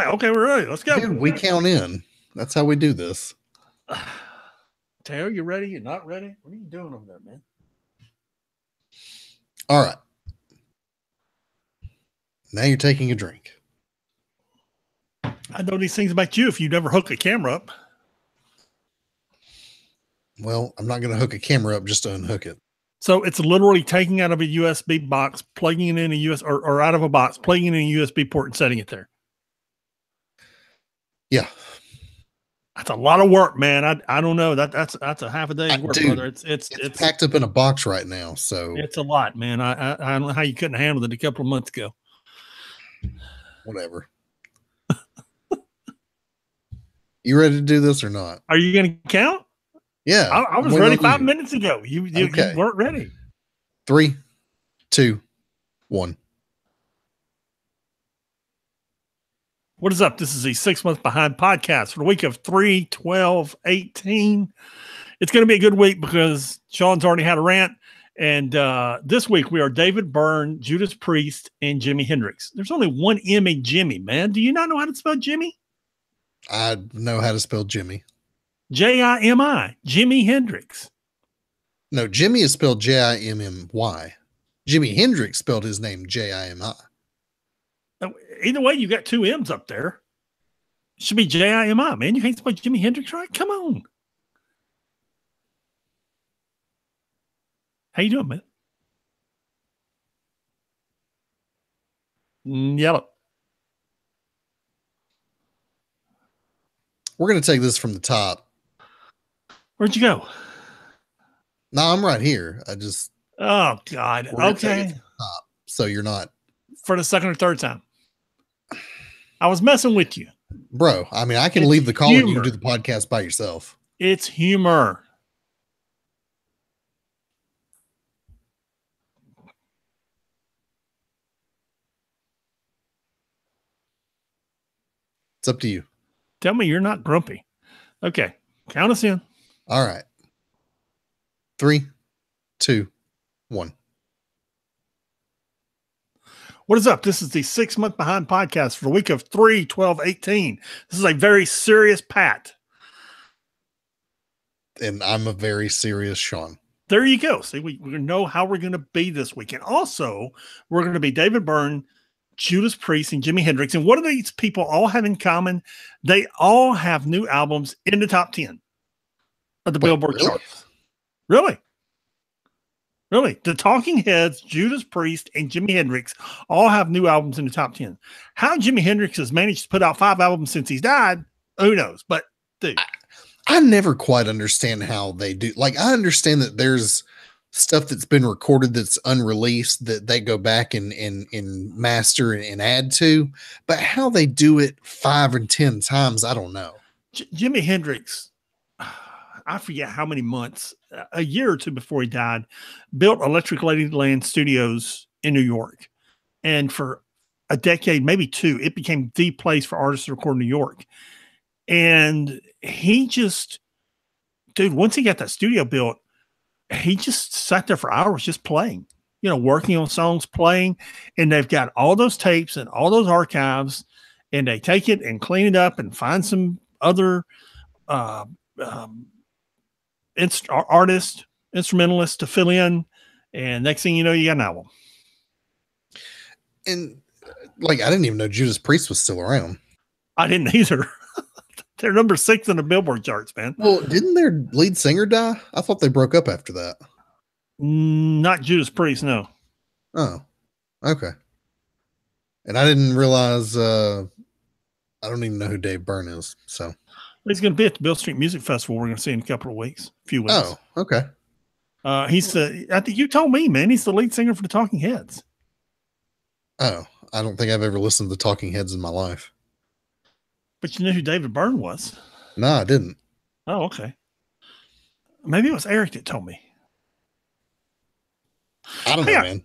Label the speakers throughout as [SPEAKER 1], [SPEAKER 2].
[SPEAKER 1] Okay, we're ready. Let's go.
[SPEAKER 2] Dude, we count in. That's how we do this.
[SPEAKER 1] Taylor, you ready? You're not ready? What are you doing over there, man?
[SPEAKER 2] All right. Now you're taking a drink.
[SPEAKER 1] I know these things about you if you never hook a camera up.
[SPEAKER 2] Well, I'm not going to hook a camera up just to unhook it.
[SPEAKER 1] So it's literally taking out of a USB box, plugging it in a US or out of a box, plugging it in a USB port and setting it there.
[SPEAKER 2] Yeah.
[SPEAKER 1] That's a lot of work, man. I don't know. That's a half a day's work,
[SPEAKER 2] dude,
[SPEAKER 1] brother. It's
[SPEAKER 2] packed up in a box right now. So
[SPEAKER 1] it's a lot, man. I don't know how you couldn't handle it a couple of months ago.
[SPEAKER 2] Whatever. You ready to do this or not?
[SPEAKER 1] Are you going to count?
[SPEAKER 2] Yeah.
[SPEAKER 1] I was ready 5 minutes ago. You weren't ready.
[SPEAKER 2] 3, 2, 1.
[SPEAKER 1] What is up? This is a 6 month behind podcast for the week of 3/12/18. It's going to be a good week because Sean's already had a rant. And this week we are David Byrne, Judas Priest, and Jimi Hendrix. There's only one M in Jimmy, man. Do you not know how to spell Jimmy?
[SPEAKER 2] I know how to spell Jimmy.
[SPEAKER 1] Jimmy, Jimi Hendrix.
[SPEAKER 2] No, Jimmy is spelled Jimmy. Jimi Hendrix spelled his name Jimi.
[SPEAKER 1] Either way, you got two M's up there. It should be Jimi, man. You can't spell Jimi Hendrix right? Come on. How you doing, man? Yellow.
[SPEAKER 2] We're going to take this from the top.
[SPEAKER 1] Where'd you go?
[SPEAKER 2] No, I'm right here.
[SPEAKER 1] Oh, God. Okay.
[SPEAKER 2] So you're not.
[SPEAKER 1] For the second or third time. I was messing with you.
[SPEAKER 2] Bro, I mean, I can leave the call and you can do the podcast by yourself.
[SPEAKER 1] It's humor.
[SPEAKER 2] It's up to you.
[SPEAKER 1] Tell me you're not grumpy. Okay. Count us in.
[SPEAKER 2] All right. 3, 2, 1.
[SPEAKER 1] What is up? This is the 6 month behind podcast for the week of 3/12/18. This is a very serious Pat.
[SPEAKER 2] And I'm a very serious Sean.
[SPEAKER 1] There you go. See, we know how we're going to be this week. And also, we're going to be David Byrne, Judas Priest, and Jimi Hendrix. And what do these people all have in common? They all have new albums in the top 10 of the Billboard charts. Really? Really? The Talking Heads, Judas Priest, and Jimi Hendrix all have new albums in the top 10. How Jimi Hendrix has managed to put out 5 albums since he's died, who knows? But, dude.
[SPEAKER 2] I never quite understand how they do. Like, I understand that there's stuff that's been recorded that's unreleased that they go back and master and add to, but how they do it 5 or 10 times, I don't know.
[SPEAKER 1] Jimi Hendrix, I forget how many months, a year or two before he died, built Electric Ladyland Studios in New York. And for a decade, maybe 2, it became the place for artists to record in New York. And he just, dude, once he got that studio built, he just sat there for hours just playing, working on songs, playing. And they've got all those tapes and all those archives, and they take it and clean it up and find some other instrumentalists to fill in. And next thing you know, you got an album.
[SPEAKER 2] And I didn't even know Judas Priest was still around.
[SPEAKER 1] I didn't either. They're number 6 in the Billboard charts, man.
[SPEAKER 2] Well, didn't their lead singer die? I thought they broke up after that.
[SPEAKER 1] Not Judas Priest, no.
[SPEAKER 2] Oh, okay. And I didn't realize, I don't even know who Dave Byrne is. So
[SPEAKER 1] he's going to be at the Beale Street Music Festival. We're going to see in a couple of weeks, few weeks.
[SPEAKER 2] Oh, okay.
[SPEAKER 1] He's I think you told me, man, he's the lead singer for the Talking Heads.
[SPEAKER 2] Oh, I don't think I've ever listened to the Talking Heads in my life.
[SPEAKER 1] But you knew who David Byrne was?
[SPEAKER 2] No, I didn't.
[SPEAKER 1] Oh, okay. Maybe it was Eric that told me.
[SPEAKER 2] I don't know, man.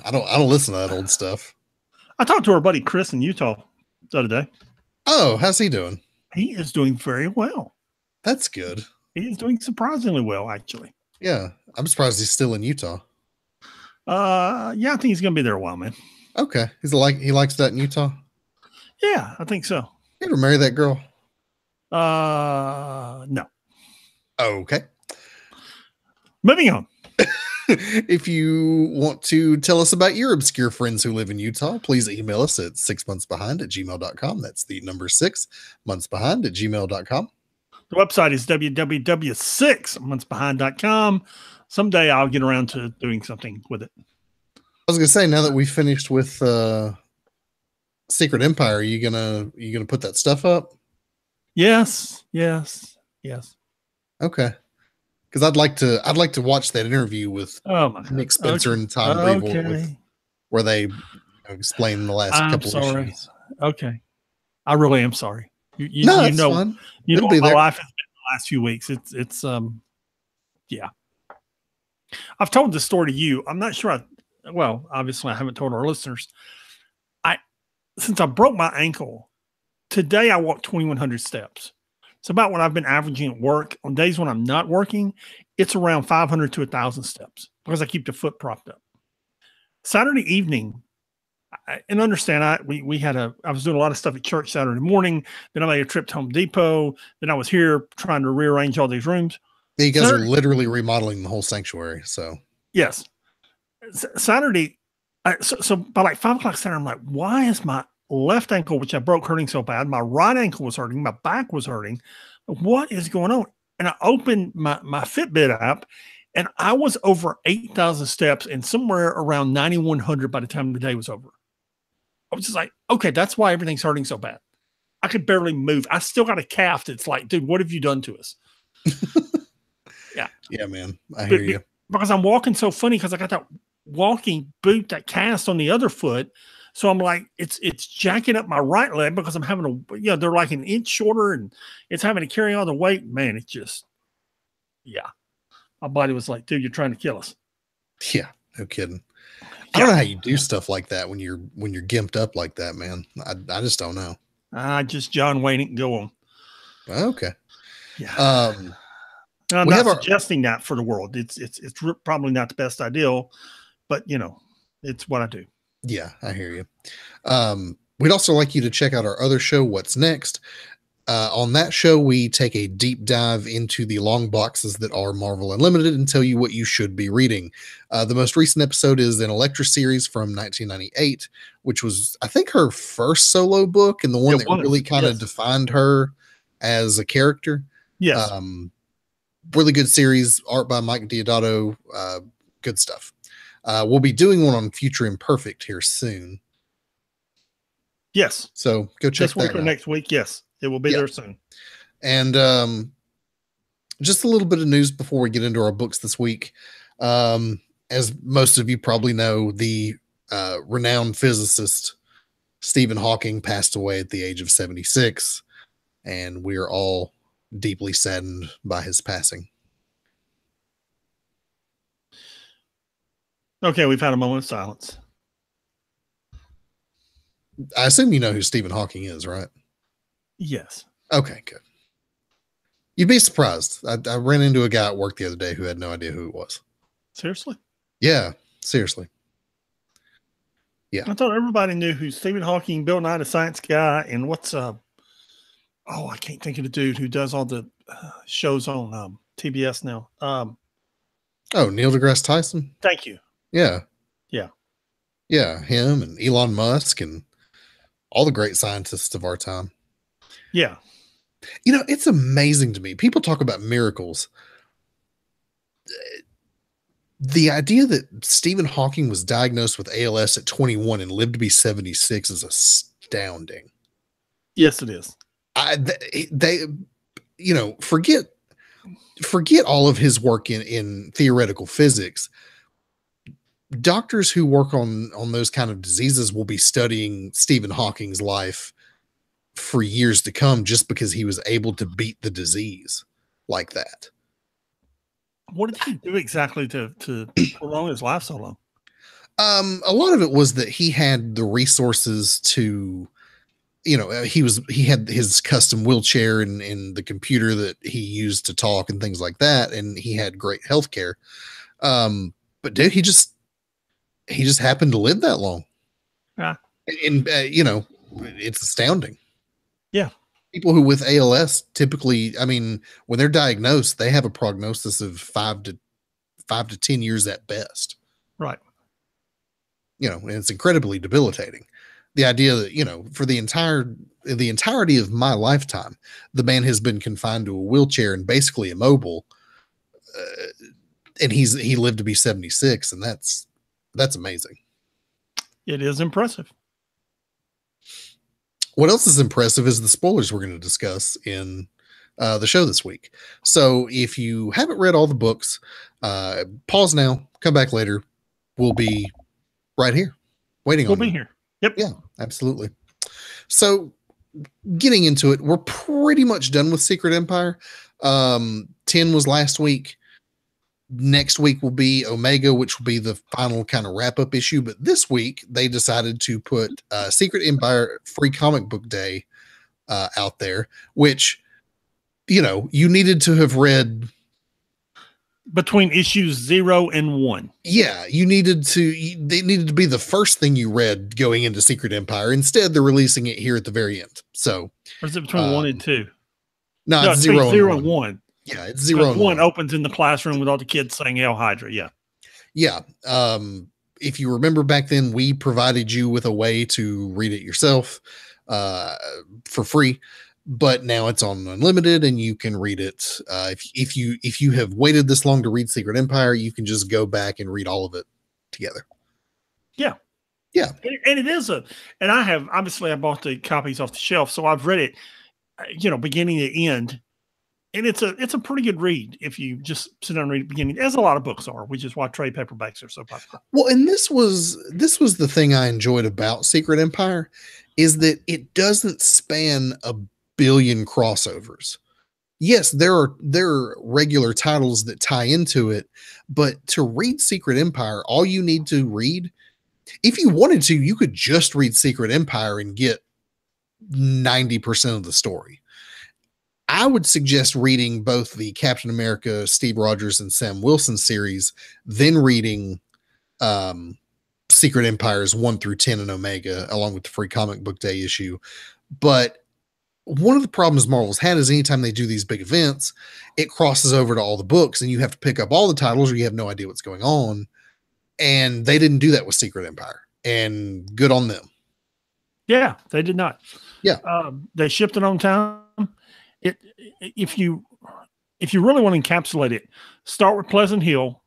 [SPEAKER 2] I don't listen to that old stuff.
[SPEAKER 1] I talked to our buddy Chris in Utah the other day.
[SPEAKER 2] Oh, how's he doing?
[SPEAKER 1] He is doing very well.
[SPEAKER 2] That's good.
[SPEAKER 1] He is doing surprisingly well, actually.
[SPEAKER 2] Yeah, I'm surprised he's still in Utah.
[SPEAKER 1] Yeah, I think he's going to be there a while, man.
[SPEAKER 2] Okay, he likes that in Utah.
[SPEAKER 1] Yeah, I think so.
[SPEAKER 2] You ever marry that girl?
[SPEAKER 1] No.
[SPEAKER 2] Okay.
[SPEAKER 1] Moving on.
[SPEAKER 2] If you want to tell us about your obscure friends who live in Utah, please email us at 6monthsbehind@gmail.com. That's the number 6monthsbehind@gmail.com.
[SPEAKER 1] The website is www.6monthsbehind.com. Someday I'll get around to doing something with it.
[SPEAKER 2] I was gonna say, now that we finished with Secret Empire, are you gonna put that stuff up?
[SPEAKER 1] Yes.
[SPEAKER 2] Okay. Because I'd like to watch that interview with
[SPEAKER 1] Oh my God.
[SPEAKER 2] Nick Spencer
[SPEAKER 1] Okay.
[SPEAKER 2] and Tom Brevoort
[SPEAKER 1] Okay.
[SPEAKER 2] where they explain the last
[SPEAKER 1] I'm
[SPEAKER 2] couple
[SPEAKER 1] sorry.
[SPEAKER 2] issues.
[SPEAKER 1] Okay. I really am sorry.
[SPEAKER 2] No, it's fine.
[SPEAKER 1] You know
[SPEAKER 2] It'll
[SPEAKER 1] what
[SPEAKER 2] be
[SPEAKER 1] my
[SPEAKER 2] there.
[SPEAKER 1] life has been the last few weeks. It's yeah. I've told this story to you. I'm not sure well, obviously I haven't told our listeners. Since I broke my ankle, today I walked 2,100 steps. It's about what I've been averaging at work. On days when I'm not working, it's around 500 to 1,000 steps because I keep the foot propped up. Saturday evening, and understand, I was doing a lot of stuff at church Saturday morning. Then I made a trip to Home Depot. Then I was here trying to rearrange all these rooms.
[SPEAKER 2] You guys are literally remodeling the whole sanctuary. So
[SPEAKER 1] yes, Saturday. So by like 5 o'clock Saturday, I'm like, why is my left ankle, which I broke, hurting so bad? My right ankle was hurting. My back was hurting. What is going on? And I opened my Fitbit app, and I was over 8,000 steps and somewhere around 9,100 by the time the day was over. I was just like, okay, that's why everything's hurting so bad. I could barely move. I still got a calf that's like, dude, what have you done to us? Yeah.
[SPEAKER 2] Yeah, man. I hear you.
[SPEAKER 1] Because I'm walking so funny because I got that walking boot, that cast on the other foot. So I'm like, it's jacking up my right leg because I'm having they're like an inch shorter and it's having to carry all the weight. Man, it's just, yeah. My body was like, dude, you're trying to kill us.
[SPEAKER 2] Yeah, no kidding. I don't know how you do stuff like that when you're gimped up like that, man. I just don't know.
[SPEAKER 1] Just John Wayne and go on.
[SPEAKER 2] Okay.
[SPEAKER 1] Yeah. I'm not suggesting that for the world. It's probably not the best ideal, but it's what I do.
[SPEAKER 2] Yeah, I hear you. We'd also like you to check out our other show, What's Next. On that show, we take a deep dive into the long boxes that are Marvel Unlimited and tell you what you should be reading. The most recent episode is an Elektra series from 1998, which was, I think, her first solo book and the one that really kind of defined her as a character.
[SPEAKER 1] Yes.
[SPEAKER 2] Really good series, art by Mike Deodato, good stuff. We'll be doing one on Future Imperfect here soon.
[SPEAKER 1] Yes.
[SPEAKER 2] So go check that out.
[SPEAKER 1] Next week. Yes. It will be there soon.
[SPEAKER 2] And just a little bit of news before we get into our books this week. As most of you probably know, the renowned physicist Stephen Hawking passed away at the age of 76, and we are all deeply saddened by his passing.
[SPEAKER 1] Okay, we've had a moment of silence.
[SPEAKER 2] I assume you know who Stephen Hawking is, right?
[SPEAKER 1] Yes.
[SPEAKER 2] Okay, good. You'd be surprised. I ran into a guy at work the other day who had no idea who it was.
[SPEAKER 1] Seriously?
[SPEAKER 2] Yeah, seriously. Yeah.
[SPEAKER 1] I thought everybody knew who Stephen Hawking, Bill Nye the Science Guy, and what's I can't think of the dude who does all the shows on TBS now.
[SPEAKER 2] Neil deGrasse Tyson.
[SPEAKER 1] Thank you.
[SPEAKER 2] Yeah.
[SPEAKER 1] Yeah,
[SPEAKER 2] him and Elon Musk and all the great scientists of our time.
[SPEAKER 1] Yeah.
[SPEAKER 2] It's amazing to me. People talk about miracles. The idea that Stephen Hawking was diagnosed with ALS at 21 and lived to be 76 is astounding.
[SPEAKER 1] Yes, it is.
[SPEAKER 2] Forget all of his work in theoretical physics. Doctors who work on those kind of diseases will be studying Stephen Hawking's life for years to come just because he was able to beat the disease like that.
[SPEAKER 1] What did he do exactly to prolong his life so long?
[SPEAKER 2] A lot of it was that he had the resources to, he had his custom wheelchair and the computer that he used to talk and things like that. And he had great health care. But dude, he just happened to live that long.
[SPEAKER 1] Yeah.
[SPEAKER 2] And it's astounding.
[SPEAKER 1] Yeah.
[SPEAKER 2] People who with ALS typically, I mean, when they're diagnosed, they have a prognosis of 5 to 10 years at best.
[SPEAKER 1] Right.
[SPEAKER 2] And it's incredibly debilitating. The idea that, for the entirety of my lifetime, the man has been confined to a wheelchair and basically immobile, and he lived to be 76, and that's amazing.
[SPEAKER 1] It is impressive.
[SPEAKER 2] What else is impressive is the spoilers we're going to discuss in the show this week. So if you haven't read all the books, pause now, come back later. We'll be right here waiting on you.
[SPEAKER 1] We'll be here. Yep.
[SPEAKER 2] Yeah, absolutely. So getting into it, we're pretty much done with Secret Empire. 10 was last week. Next week will be Omega, which will be the final kind of wrap-up issue. But this week, they decided to put Secret Empire Free Comic Book Day out there, which, you needed to have read
[SPEAKER 1] between issues 0 and 1.
[SPEAKER 2] Yeah, they needed to be the first thing you read going into Secret Empire. Instead, they're releasing it here at the very end. So,
[SPEAKER 1] or is it between 1 and 2?
[SPEAKER 2] No, it's 0 and 1. Yeah, it's 0 and
[SPEAKER 1] 1 opens in the classroom with all the kids saying Hail Hydra. Yeah.
[SPEAKER 2] Yeah. If you remember back then, we provided you with a way to read it yourself for free. But now it's on Unlimited, and you can read it. If you have waited this long to read Secret Empire, you can just go back and read all of it together.
[SPEAKER 1] Yeah,
[SPEAKER 2] yeah,
[SPEAKER 1] and it is and I bought the copies off the shelf, so I've read it, beginning to end, and it's a pretty good read if you just sit down and read it beginning, as a lot of books are, which is why trade paperbacks are so popular.
[SPEAKER 2] Well, and this was the thing I enjoyed about Secret Empire, is that it doesn't span a billion crossovers. Yes, there are regular titles that tie into it, but to read Secret Empire, all you need to read, if you wanted to, you could just read Secret Empire and get 90% of the story. I would suggest reading both the Captain America, Steve Rogers, and Sam Wilson series, then reading Secret Empires 1 through 10 and Omega, along with the Free Comic Book Day issue. But one of the problems Marvel's had is anytime they do these big events, it crosses over to all the books, and you have to pick up all the titles, or you have no idea what's going on. And they didn't do that with Secret Empire, and good on them.
[SPEAKER 1] Yeah, they did not.
[SPEAKER 2] Yeah,
[SPEAKER 1] they shipped it on time. If you really want to encapsulate it, start with Pleasant Hill.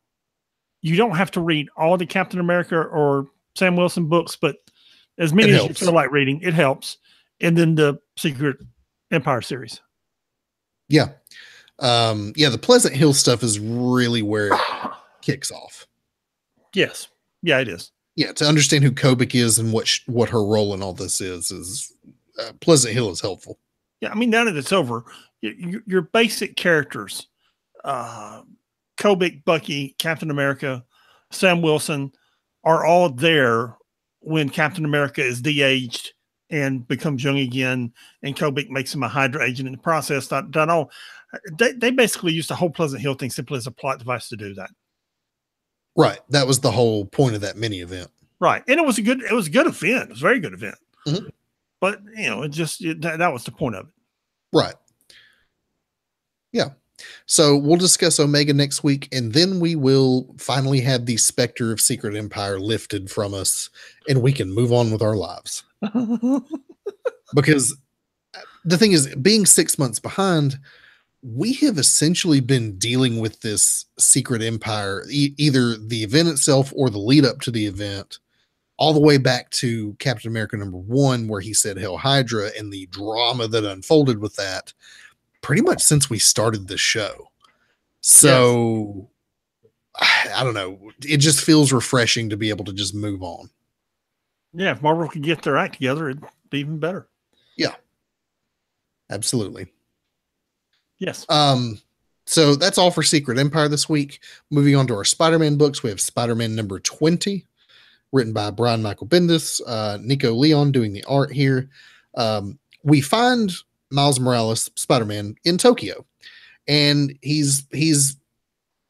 [SPEAKER 1] You don't have to read all the Captain America or Sam Wilson books, but as many as you feel like reading, it helps. And then the Secret Empire series.
[SPEAKER 2] Yeah. The Pleasant Hill stuff is really where it kicks off.
[SPEAKER 1] Yes. Yeah, it is.
[SPEAKER 2] Yeah. To understand who Kobik is and what her role in all this is Pleasant Hill is helpful.
[SPEAKER 1] Yeah. I mean, now that it's over, your basic characters, Kobik, Bucky, Captain America, Sam Wilson, are all there when Captain America is de-aged and becomes young again, and Kobik makes him a Hydra agent in the process. They basically used the whole Pleasant Hill thing simply as a plot device to do that.
[SPEAKER 2] Right. That was the whole point of that mini event.
[SPEAKER 1] Right. And it was a good event. It was a very good event. Mm-hmm. But that was the point of it.
[SPEAKER 2] Right. Yeah. So we'll discuss Omega next week, and then we will finally have the specter of Secret Empire lifted from us, and we can move on with our lives. Because the thing is, being 6 months behind, we have essentially been dealing with this Secret Empire, either the event itself or the lead up to the event, all the way back to Captain America #1, where he said Hail Hydra, and the drama that unfolded with that pretty much since we started the show. So yes. I don't know. It just feels refreshing to be able to just move on.
[SPEAKER 1] Yeah. If Marvel could get their act together, it'd be even better.
[SPEAKER 2] Yeah, absolutely.
[SPEAKER 1] Yes.
[SPEAKER 2] So that's all for Secret Empire this week. Moving on to our Spider-Man books, we have Spider-Man number 20, written by Brian Michael Bendis, Nico Leon doing the art here. We find Miles Morales, Spider-Man, in Tokyo, and he's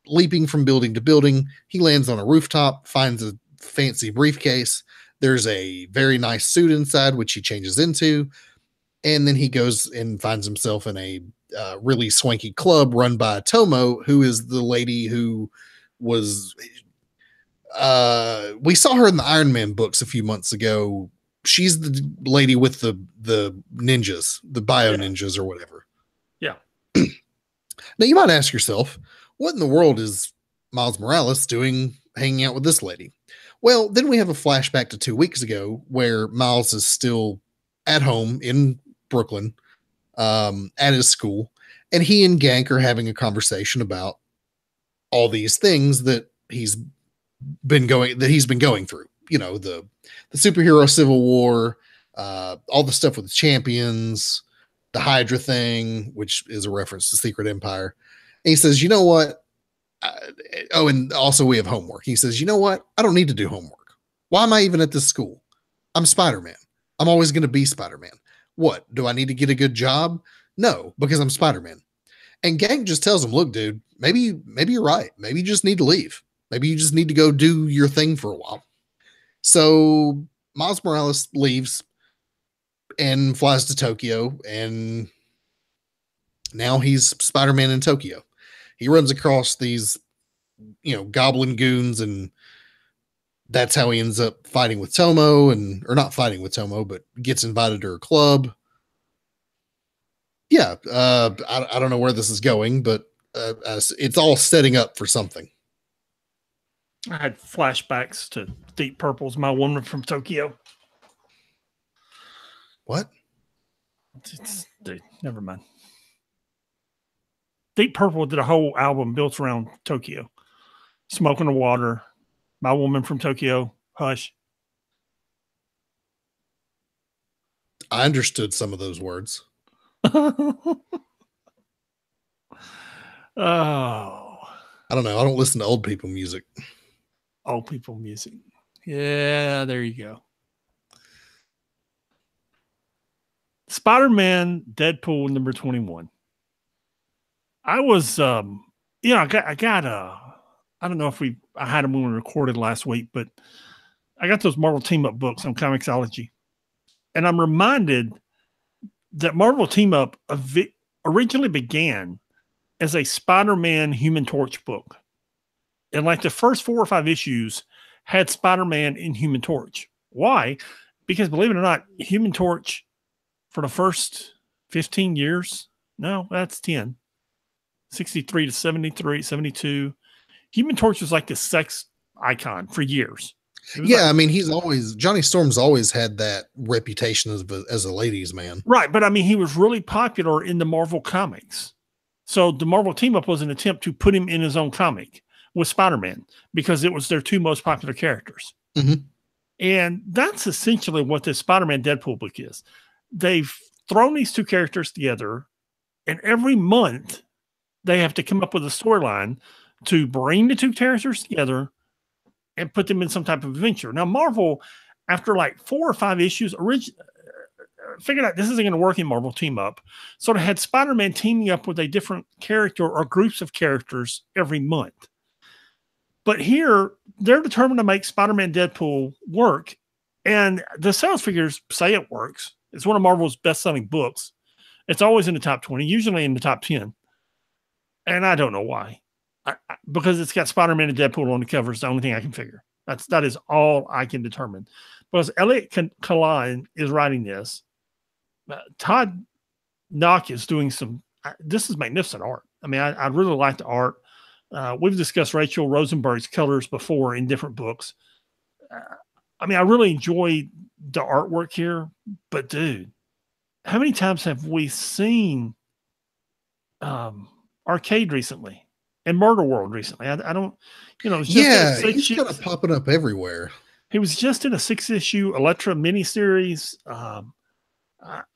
[SPEAKER 2] leaping from building to building. He lands on a rooftop, finds a fancy briefcase There's a very nice suit inside, which he changes into. And then he goes and finds himself in a really swanky club run by Tomo, who is the lady who was. We saw her in the Iron Man books a few months ago. She's the lady with the ninjas, the bio ninjas or whatever.
[SPEAKER 1] Yeah.
[SPEAKER 2] Now you might ask yourself, what in the world is Miles Morales doing hanging out with this lady? Well, then we have a flashback to 2 weeks ago where Miles is still at home in Brooklyn at his school, and he and Gank are having a conversation about all these things that he's been going through. You know, the superhero civil war, all the stuff with the champions, the Hydra thing, which is a reference to Secret Empire. And he says, you know what? And also we have homework. He says, you know what? I don't need to do homework. Why am I even at this school? I'm Spider-Man. I'm always going to be Spider-Man. What? Do I need to get a good job? No, because I'm Spider-Man. And Gank just tells him, look, dude, maybe you're right. Maybe you just need to leave. Maybe you just need to go do your thing for a while. So Miles Morales leaves and flies to Tokyo, and now he's Spider-Man in Tokyo. He runs across these, goblin goons, and that's how he ends up fighting with Tomo, or not fighting with Tomo, but gets invited to her club. Yeah, I don't know where this is going, but it's all setting up for something.
[SPEAKER 1] I had flashbacks to Deep Purple's My Woman from Tokyo.
[SPEAKER 2] What?
[SPEAKER 1] Dude, never mind. Deep Purple did a whole album built around Tokyo. Smoke on the Water, My Woman from Tokyo, Hush.
[SPEAKER 2] I understood some of those words.
[SPEAKER 1] Oh.
[SPEAKER 2] I don't know. I don't listen to old people music.
[SPEAKER 1] Old people music. Yeah, there you go. Spider-Man Deadpool number 21. I was I don't know if I had them when we recorded last week, but I got those Marvel Team Up books on Comixology. And I'm reminded that Marvel Team Up originally began as a Spider-Man Human Torch book. And like the first 4 or 5 issues had Spider-Man and Human Torch. Why? Because believe it or not, Human Torch for the first 15 years, no, that's 10, 63 to 73, 72. Human Torch was like the sex icon for years.
[SPEAKER 2] Yeah, I mean, Johnny Storm's always had that reputation as a ladies' man.
[SPEAKER 1] Right, but I mean, he was really popular in the Marvel comics. So the Marvel Team Up was an attempt to put him in his own comic with Spider-Man because it was their 2 most popular characters.
[SPEAKER 2] Mm-hmm.
[SPEAKER 1] And that's essentially what this Spider-Man Deadpool book is. They've thrown these 2 characters together, and every month they have to come up with a storyline to bring the 2 characters together and put them in some type of adventure. Now, Marvel, after like 4 or 5 issues, figured out this isn't going to work in Marvel Team Up. So they had Spider-Man teaming up with a different character or groups of characters every month. But here, they're determined to make Spider-Man Deadpool work. And the sales figures say it works. It's one of Marvel's best-selling books. It's always in the top 20, usually in the top 10. And I don't know why. Because it's got Spider-Man and Deadpool on the cover. It's the only thing I can figure. That is all I can determine. Because Elliot Kalan is writing this. Todd Knock is doing this is magnificent art. I mean, I really like the art. We've discussed Rachel Rosenberg's colors before in different books. I mean, I really enjoy the artwork here, but dude, how many times have we seen Arcade recently and Murder World recently? I don't,
[SPEAKER 2] he's kind of popping up everywhere.
[SPEAKER 1] He was just in a 6-issue Elektra miniseries.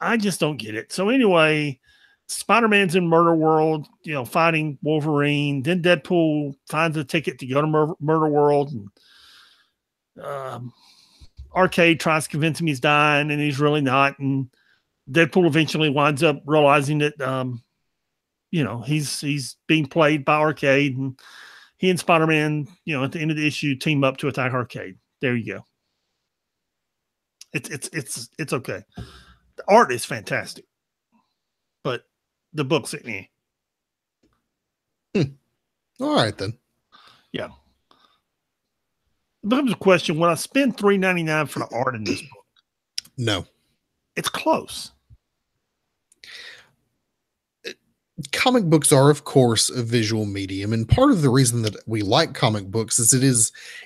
[SPEAKER 1] I just don't get it. So anyway, Spider-Man's in Murder World, fighting Wolverine. Then Deadpool finds a ticket to go to Murder World. And Arcade tries to convince him he's dying, and he's really not. And Deadpool eventually winds up realizing that, he's being played by Arcade. And he and Spider-Man, at the end of the issue, team up to attack Arcade. There you go. It's okay. The art is fantastic, but the book's at me.
[SPEAKER 2] All right then.
[SPEAKER 1] Yeah. It becomes a question: would I spend $3.99 for the art in this book?
[SPEAKER 2] No.
[SPEAKER 1] It's close.
[SPEAKER 2] Comic books are, of course, a visual medium, and part of the reason that we like comic books is it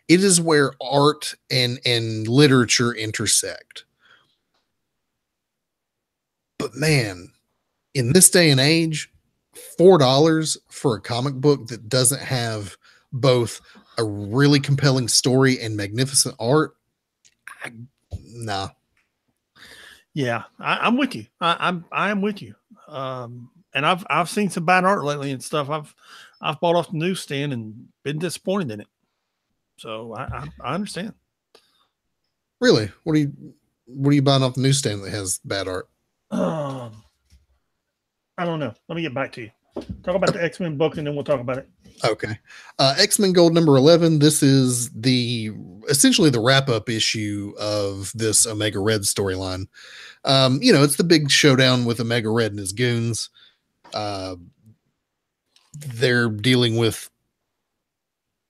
[SPEAKER 2] is where art and literature intersect. But man, in this day and age, $4 for a comic book that doesn't have both a really compelling story and magnificent art, nah.
[SPEAKER 1] Yeah, I'm with you. I'm with you. And I've seen some bad art lately and stuff. I've bought off the newsstand and been disappointed in it. So I understand.
[SPEAKER 2] Really, what are you buying off the newsstand that has bad art?
[SPEAKER 1] I don't know. Let me get back to you. Talk about the X-Men book and then we'll talk about it.
[SPEAKER 2] Okay. X-Men Gold number 11. This is essentially the wrap-up issue of this Omega Red storyline. It's the big showdown with Omega Red and his goons. They're dealing with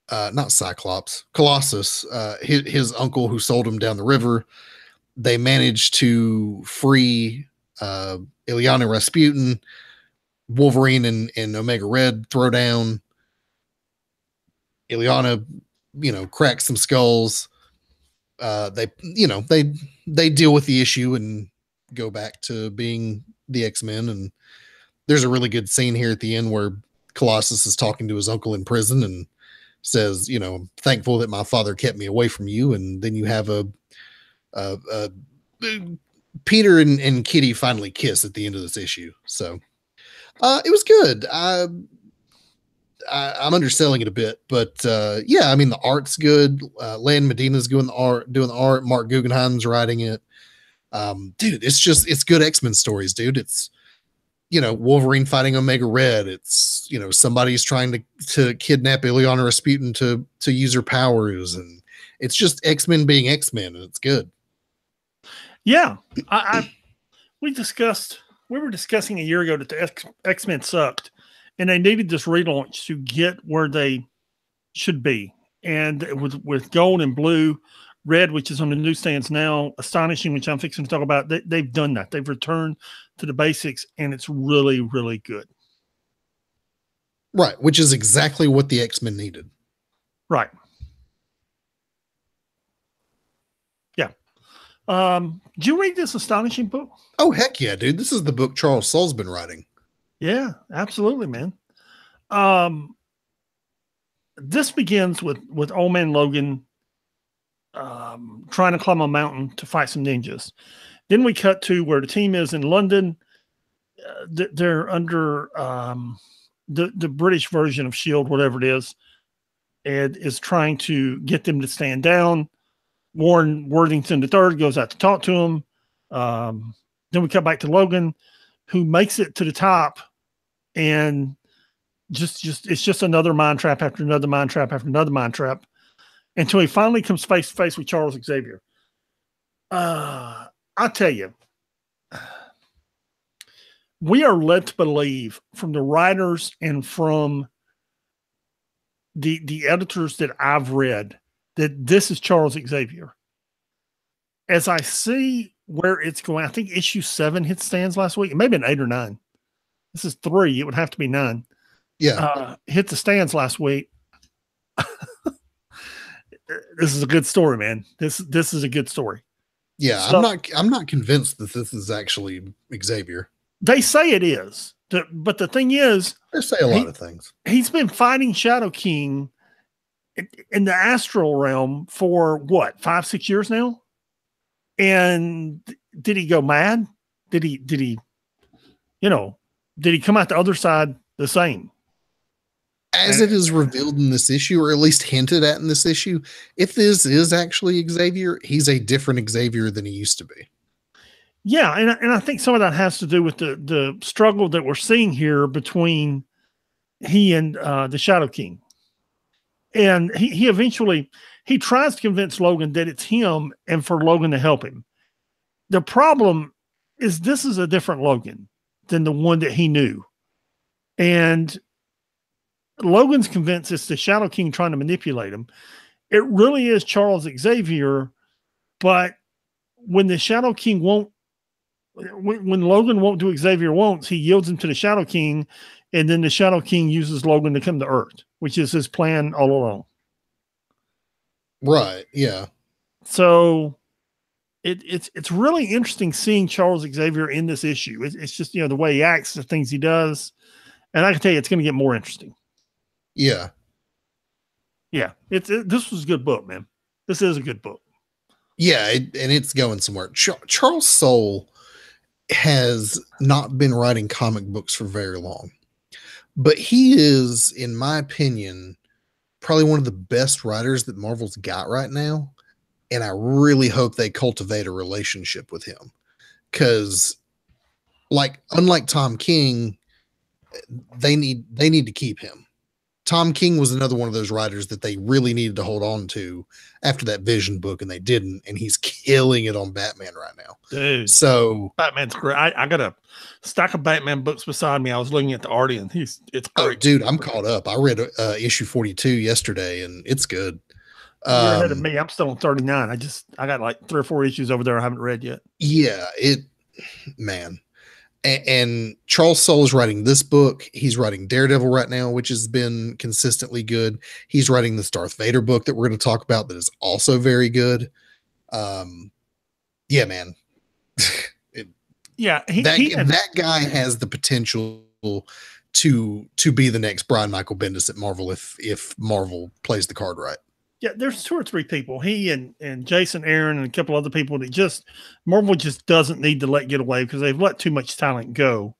[SPEAKER 2] not Cyclops, Colossus, his uncle who sold him down the river. They managed to free Illyana Rasputin. Wolverine and Omega Red throw down. Illyana, cracks some skulls. They deal with the issue and go back to being the X-Men. And there's a really good scene here at the end where Colossus is talking to his uncle in prison and says, I'm thankful that my father kept me away from you. And then you have a Peter and Kitty finally kiss at the end of this issue. So it was good. I'm underselling it a bit, but the art's good. Lan Medina's doing the art. Mark Guggenheim's writing it. Dude, it's good X-Men stories, dude. It's, Wolverine fighting Omega Red. It's, somebody's trying to kidnap Illyana Rasputin to use her powers. And it's just X-Men being X-Men, and it's good. Yeah.
[SPEAKER 1] We were discussing a year ago that the X-Men sucked and they needed this relaunch to get where they should be. And with gold and blue, red, which is on the newsstands now, Astonishing, which I'm fixing to talk about, they've done that. They've returned to the basics, and it's really, really good.
[SPEAKER 2] Right, which is exactly what the X-Men needed.
[SPEAKER 1] Right. Yeah. Did you read this Astonishing book?
[SPEAKER 2] Oh, heck yeah, dude. This is the book Charles Soule's been writing.
[SPEAKER 1] Yeah, absolutely, man. This begins with Old Man Logan trying to climb a mountain to fight some ninjas. Then we cut to where the team is in London. They're under the British version of S.H.I.E.L.D., whatever it is, and is trying to get them to stand down. Warren Worthington III goes out to talk to him. Then we come back to Logan, who makes it to the top, and it's just another mind trap after another mind trap after another mind trap, until he finally comes face to face with Charles Xavier. I'll tell you, we are led to believe from the writers and from the editors that I've read that this is Charles Xavier. As I see where it's going, I think issue 7 hit stands last week. It may have been 8 or 9. This is 3. It would have to be 9.
[SPEAKER 2] Yeah.
[SPEAKER 1] Hit the stands last week. This is a good story, man. This is a good story.
[SPEAKER 2] Yeah, so, I'm not convinced that this is actually Xavier.
[SPEAKER 1] They say it is. But the thing is,
[SPEAKER 2] they say a lot of things.
[SPEAKER 1] He's been fighting Shadow King in the astral realm for what, 5-6 years now? And did he go mad? Did he come out the other side the same?
[SPEAKER 2] As it is revealed in this issue, or at least hinted at in this issue, if this is actually Xavier, he's a different Xavier than he used to be.
[SPEAKER 1] Yeah, and I think some of that has to do with the struggle that we're seeing here between he and the Shadow King. And he eventually tries to convince Logan that it's him and for Logan to help him. the problem is this is a different Logan than the one that he knew. And Logan's convinced it's the Shadow King trying to manipulate him. It really is Charles Xavier, but when the Shadow King won't, when Logan won't do what Xavier wants, he yields him to the Shadow King, and then the Shadow King uses Logan to come to Earth, which is his plan all along.
[SPEAKER 2] Right. Yeah.
[SPEAKER 1] So it's really interesting seeing Charles Xavier in this issue. It's just, the way he acts, the things he does. And I can tell you, it's going to get more interesting.
[SPEAKER 2] Yeah.
[SPEAKER 1] Yeah. This was a good book, man. This is a good book.
[SPEAKER 2] Yeah. And it's going somewhere. Charles Soule has not been writing comic books for very long, but he is, in my opinion, probably one of the best writers that Marvel's got right now. And I really hope they cultivate a relationship with him, because unlike Tom King, they need to keep him. Tom King was another one of those writers that they really needed to hold on to after that Vision book, and they didn't. And he's killing it on Batman right now.
[SPEAKER 1] Dude,
[SPEAKER 2] so
[SPEAKER 1] Batman's great. I got a stack of Batman books beside me. I was looking at the art, and it's great.
[SPEAKER 2] Oh, dude, I'm caught up. I read issue 42 yesterday, and it's good.
[SPEAKER 1] You're ahead of me. I'm still on 39. I got like 3 or 4 issues over there I haven't read yet.
[SPEAKER 2] Yeah, man. And Charles Soule is writing this book. He's writing Daredevil right now, which has been consistently good. He's writing this Darth Vader book that we're going to talk about that is also very good. Yeah, man. That guy has the potential to be the next Brian Michael Bendis at Marvel if Marvel plays the card right.
[SPEAKER 1] Yeah, there's 2 or 3 people. He and Jason Aaron and a couple other people that Marvel just doesn't need to let get away because they've let too much talent go,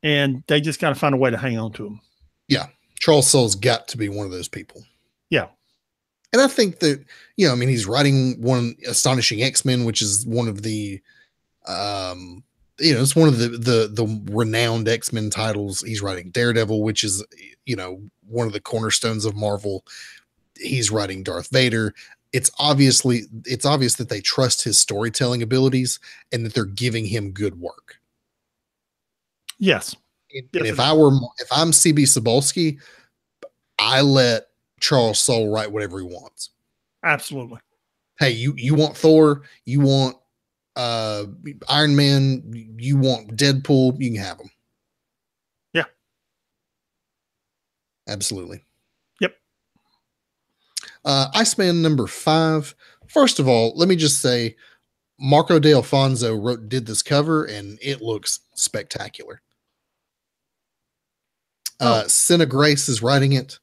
[SPEAKER 1] and they just got to find a way to hang on to them.
[SPEAKER 2] Yeah, Charles Soule's got to be one of those people.
[SPEAKER 1] Yeah,
[SPEAKER 2] and I think that he's writing one Astonishing X-Men, which is one of the, it's one of the renowned X-Men titles. He's writing Daredevil, which is one of the cornerstones of Marvel. He's writing Darth Vader. It's obvious that they trust his storytelling abilities and that they're giving him good work.
[SPEAKER 1] Yes.
[SPEAKER 2] And if I'm CB Cebulski, I let Charles Soule write whatever he wants.
[SPEAKER 1] Absolutely.
[SPEAKER 2] Hey, you want Thor, you want Iron Man, you want Deadpool, you can have them.
[SPEAKER 1] Yeah.
[SPEAKER 2] Absolutely.
[SPEAKER 1] Iceman
[SPEAKER 2] number 5. First of all, let me just say, Marco De Alfonso did this cover, and it looks spectacular. Senna Grace is writing it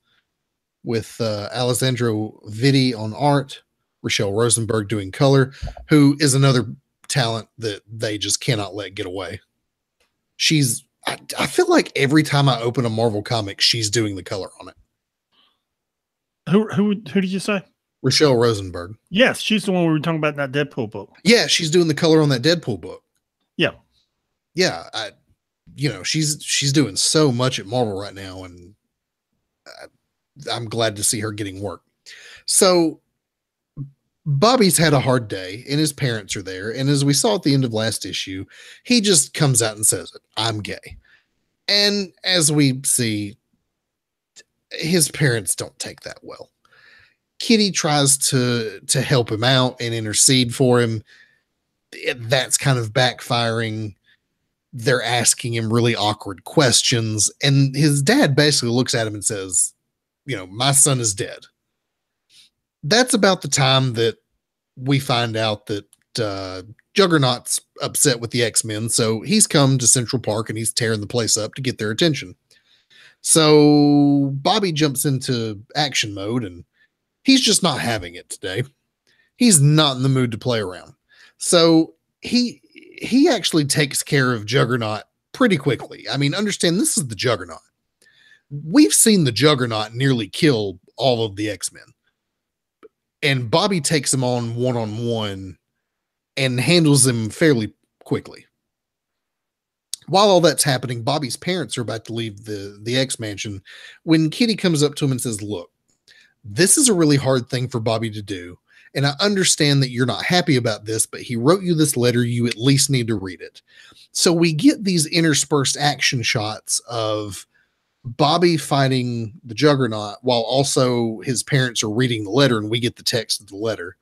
[SPEAKER 2] with Alessandro Vitti on art, Rochelle Rosenberg doing color, who is another talent that they just cannot let get away. I feel like every time I open a Marvel comic, she's doing the color on it.
[SPEAKER 1] Who did you say?
[SPEAKER 2] Rochelle Rosenberg.
[SPEAKER 1] Yes, she's the one we were talking about in that Deadpool book.
[SPEAKER 2] Yeah, she's doing the color on that Deadpool book.
[SPEAKER 1] Yeah.
[SPEAKER 2] Yeah, she's doing so much at Marvel right now, and I'm glad to see her getting work. So Bobby's had a hard day, and his parents are there, and as we saw at the end of last issue, he just comes out and says it, I'm gay. And as we see, his parents don't take that well. Kitty tries to help him out and intercede for him. That's kind of backfiring. They're asking him really awkward questions, and his dad basically looks at him and says, my son is dead. That's about the time that we find out that Juggernaut's upset with the X-Men, so he's come to Central Park and he's tearing the place up to get their attention. So Bobby jumps into action mode, and he's just not having it today. He's not in the mood to play around. So he actually takes care of Juggernaut pretty quickly. I mean, understand, this is the Juggernaut. We've seen the Juggernaut nearly kill all of the X-Men. And Bobby takes him on one-on-one and handles him fairly quickly. While all that's happening, Bobby's parents are about to leave the X-Mansion when Kitty comes up to him and says, look, this is a really hard thing for Bobby to do, And I understand that you're not happy about this, but he wrote you this letter. You at least need to read it. So we get these interspersed action shots of Bobby fighting the Juggernaut while also his parents are reading the letter, and we get the text of the letter,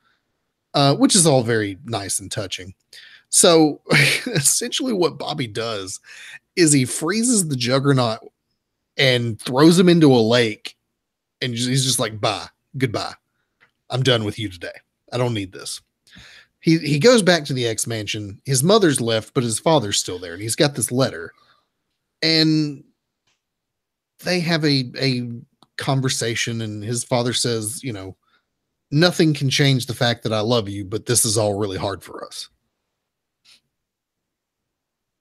[SPEAKER 2] which is all very nice and touching. So essentially what Bobby does is he freezes the Juggernaut and throws him into a lake, and he's just like, bye, goodbye. I'm done with you today. I don't need this. He goes back to the X mansion. His mother's left, but his father's still there, and he's got this letter. And they have a conversation, and his father says, you know, nothing can change the fact that I love you, but this is all really hard for us.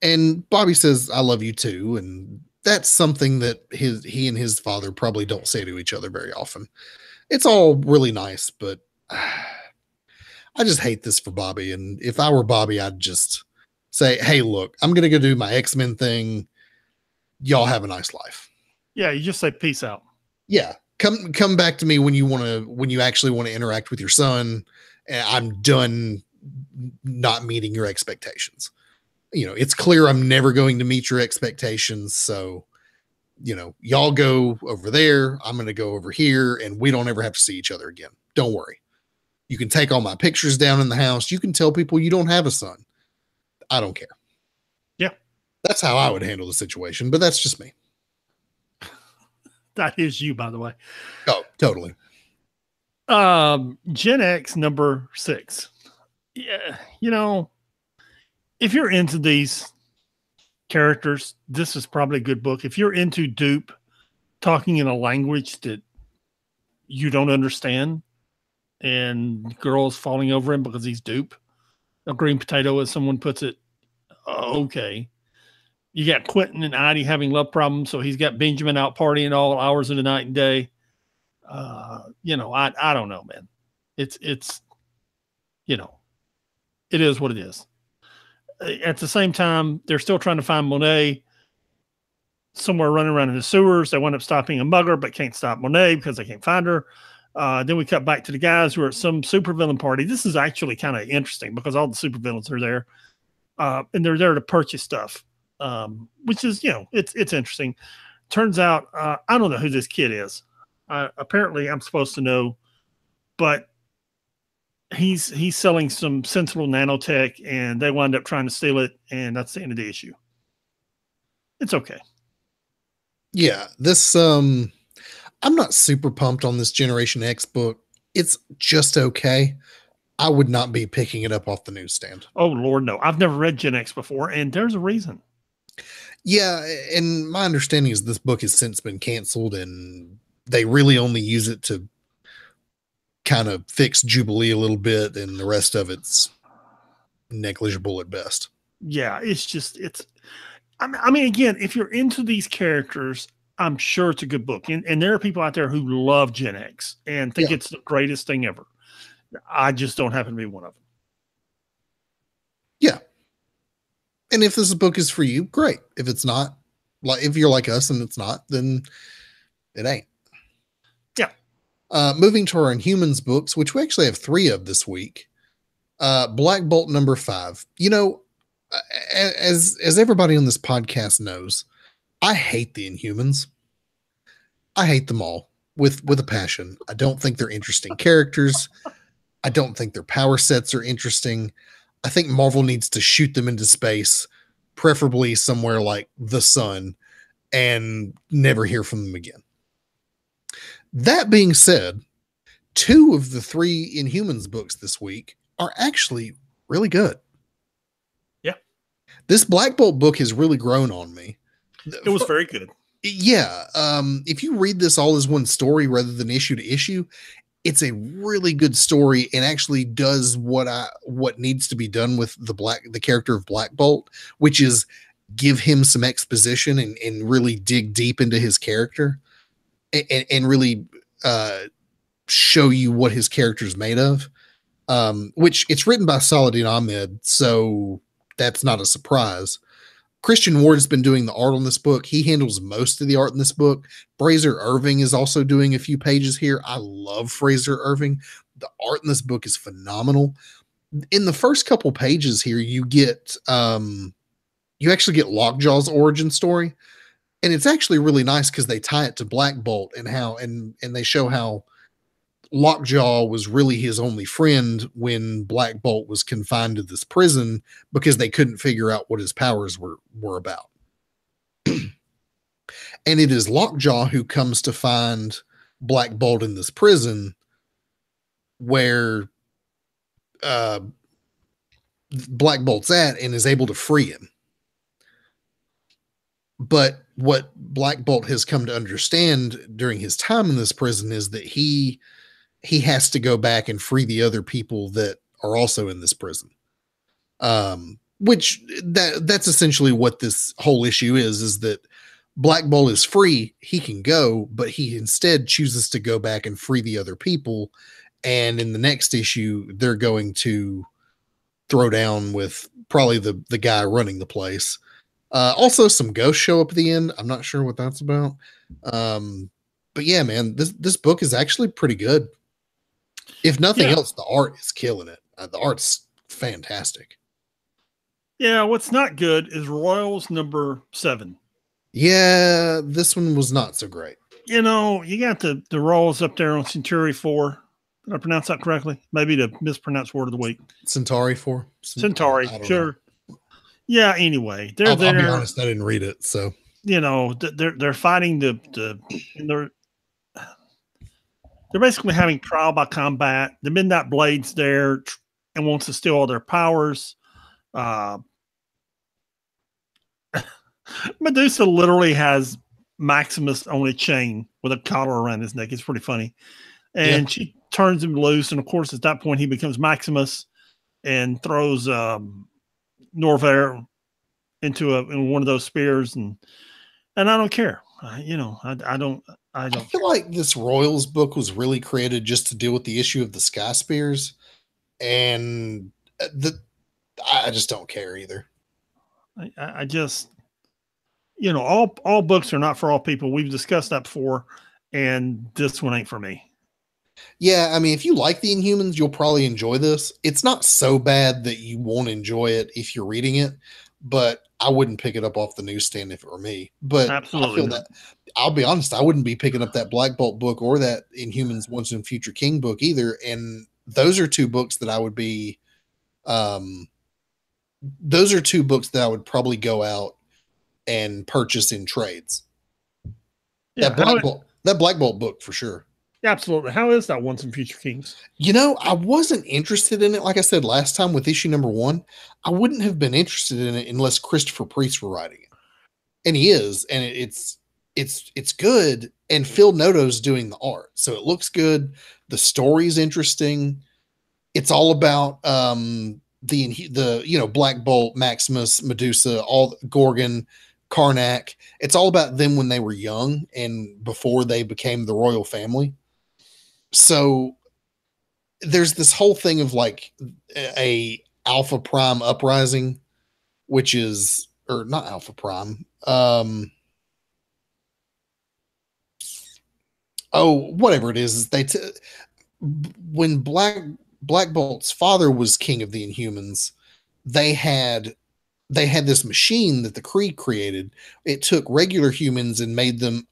[SPEAKER 2] And Bobby says, I love you too. And that's something that he and his father probably don't say to each other very often. It's all really nice, but I just hate this for Bobby. And if I were Bobby, I'd just say, hey, look, I'm going to go do my X-Men thing. Y'all have a nice life.
[SPEAKER 1] Yeah. You just say peace out.
[SPEAKER 2] Yeah. Come back to me when you actually want to interact with your son. And I'm done not meeting your expectations. You know, it's clear I'm never going to meet your expectations. So, you know, y'all go over there. I'm going to go over here, and we don't ever have to see each other again. Don't worry. You can take all my pictures down in the house. You can tell people you don't have a son. I don't care.
[SPEAKER 1] Yeah.
[SPEAKER 2] That's how I would handle the situation, but that's just me.
[SPEAKER 1] That is you, by the way.
[SPEAKER 2] Oh, totally.
[SPEAKER 1] Gen X number 6. Yeah. You know, if you're into these characters, this is probably a good book. If you're into Dupe talking in a language that you don't understand and girls falling over him because he's Dupe, a green potato, as someone puts it, okay. You got Quentin and Ivy having love problems, so he's got Benjamin out partying all hours of the night and day. You know, I don't know, man. It's you know, it is what it is. At the same time, they're still trying to find Monet somewhere running around in the sewers. They wind up stopping a mugger, but can't stop Monet because they can't find her. Then we cut back to the guys who are at some supervillain party. This is actually kind of interesting because all the supervillains are there, and they're there to purchase stuff, which is, you know, it's interesting. Turns out, I don't know who this kid is. Apparently, I'm supposed to know, but he's selling some sensible nanotech, and they wind up trying to steal it, and that's the end of the issue. It's okay.
[SPEAKER 2] Yeah, this I'm not super pumped on this Generation X book. It's just okay. I would not be picking it up off the newsstand.
[SPEAKER 1] Oh Lord, no. I've never read Gen X before, and there's a reason.
[SPEAKER 2] Yeah, and my understanding is this book has since been canceled, and they really only use it to kind of fix Jubilee a little bit, and the rest of it's negligible at best.
[SPEAKER 1] Yeah, I mean, again, if you're into these characters, I'm sure it's a good book. And there are people out there who love Gen X and think it's the greatest thing ever. I just don't happen to be one of them.
[SPEAKER 2] Yeah. And if this book is for you, great. If it's not, like if you're like us and it's not, then it ain't.
[SPEAKER 1] Yeah.
[SPEAKER 2] Moving to our Inhumans books, which we actually have 3 of this week. Black Bolt number 5. You know, as everybody on this podcast knows, I hate the Inhumans. I hate them all with a passion. I don't think they're interesting characters. I don't think their power sets are interesting. I think Marvel needs to shoot them into space, preferably somewhere like the sun, and never hear from them again. That being said, 2 of the 3 Inhumans books this week are actually really good.
[SPEAKER 1] Yeah.
[SPEAKER 2] This Black Bolt book has really grown on me.
[SPEAKER 1] It was very good.
[SPEAKER 2] Yeah. If you read this all as one story rather than issue to issue, it's a really good story and actually does what needs to be done with the character of Black Bolt, which is give him some exposition and really dig deep into his character and really show you what his character is made of. Which it's written by Saladin Ahmed, so that's not a surprise. Christian Ward has been doing the art on this book. He handles most of the art in this book. Fraser Irving is also doing a few pages here. I love Fraser Irving. The art in this book is phenomenal. In the first couple pages here, you actually get Lockjaw's origin story, and it's actually really nice because they tie it to Black Bolt and how and they show how Lockjaw was really his only friend when Black Bolt was confined to this prison because they couldn't figure out what his powers were about. And it is Lockjaw who comes to find Black Bolt in this prison where Black Bolt's at and is able to free him. But what Black Bolt has come to understand during his time in this prison is that he has to go back and free the other people that are also in this prison. Which that's essentially what this whole issue is that Black Bolt is free, he can go, but he instead chooses to go back and free the other people. And in the next issue, they're going to throw down with probably the guy running the place. Also, some ghosts show up at the end. I'm not sure what that's about. But yeah, man, this book is actually pretty good. If nothing else, the art is killing it. The art's fantastic.
[SPEAKER 1] Yeah, what's not good is Royals number 7.
[SPEAKER 2] Yeah, this one was not so great.
[SPEAKER 1] You know, you got the Royals up there on Centauri 4. Did I pronounce that correctly? Maybe the mispronounced word of the week.
[SPEAKER 2] Centauri 4?
[SPEAKER 1] Centauri, sure. Know. Yeah, anyway. I'll be
[SPEAKER 2] honest, I didn't read it, so.
[SPEAKER 1] You know, they're fighting they're basically having trial by combat. The Midnight Blade's there and wants to steal all their powers. Medusa literally has Maximus on a chain with a collar around his neck. It's pretty funny. And she turns him loose. And of course, at that point, he becomes Maximus and throws Norvair into one of those spears. And I don't care. I don't.
[SPEAKER 2] I feel like this Royals book was really created just to deal with the issue of the Sky Spears. And I just don't care either.
[SPEAKER 1] I just, all books are not for all people. We've discussed that before, and this one ain't for me.
[SPEAKER 2] Yeah, I mean, if you like the Inhumans, you'll probably enjoy this. It's not so bad that you won't enjoy it if you're reading it, but I wouldn't pick it up off the newsstand if it were me. But absolutely, I feel that I'll be honest, I wouldn't be picking up that Black Bolt book or that Inhumans Once and Future King book either. And those are two books that I would be. Those are two books that I would probably go out and purchase in trades. Yeah, that Black Bolt book for sure.
[SPEAKER 1] Yeah, absolutely. How is that Once and Future Kings?
[SPEAKER 2] I wasn't interested in it. Like I said last time with issue number 1, I wouldn't have been interested in it unless Christopher Priest were writing it, and he is, and it's good. And Phil Noto's doing the art, so it looks good. The story's interesting. It's all about the Black Bolt, Maximus, Medusa, all Gorgon, Karnak. It's all about them when they were young and before they became the royal family. So there's this whole thing of like a Alpha Prime uprising, which is, or not Alpha Prime. Whatever it is when Black Bolt's father was king of the Inhumans, they had this machine that the Kree created. It took regular humans and made them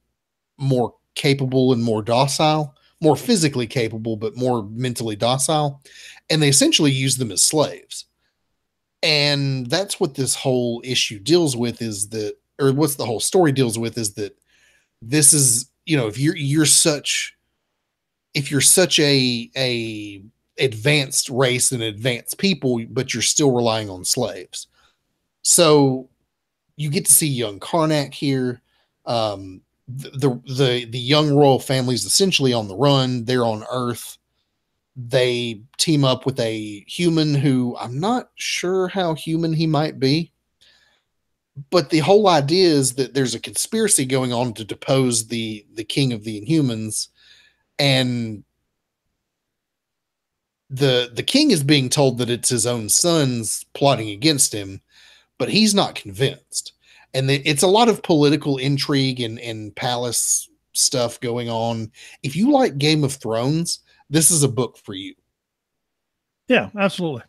[SPEAKER 2] more capable and more docile, more physically capable, but more mentally docile. And they essentially used them as slaves. And that's what this whole issue deals with what's the whole story deals with is that this is, if you're such a advanced race and advanced people, but you're still relying on slaves. So you get to see young Karnak here. The young royal family is essentially on the run. They're on Earth. They team up with a human who I'm not sure how human he might be. But the whole idea is that there's a conspiracy going on to depose the king of the Inhumans. And the king is being told that it's his own sons plotting against him, but he's not convinced. And it's a lot of political intrigue and palace stuff going on. If you like Game of Thrones, this is a book for you.
[SPEAKER 1] Yeah, absolutely.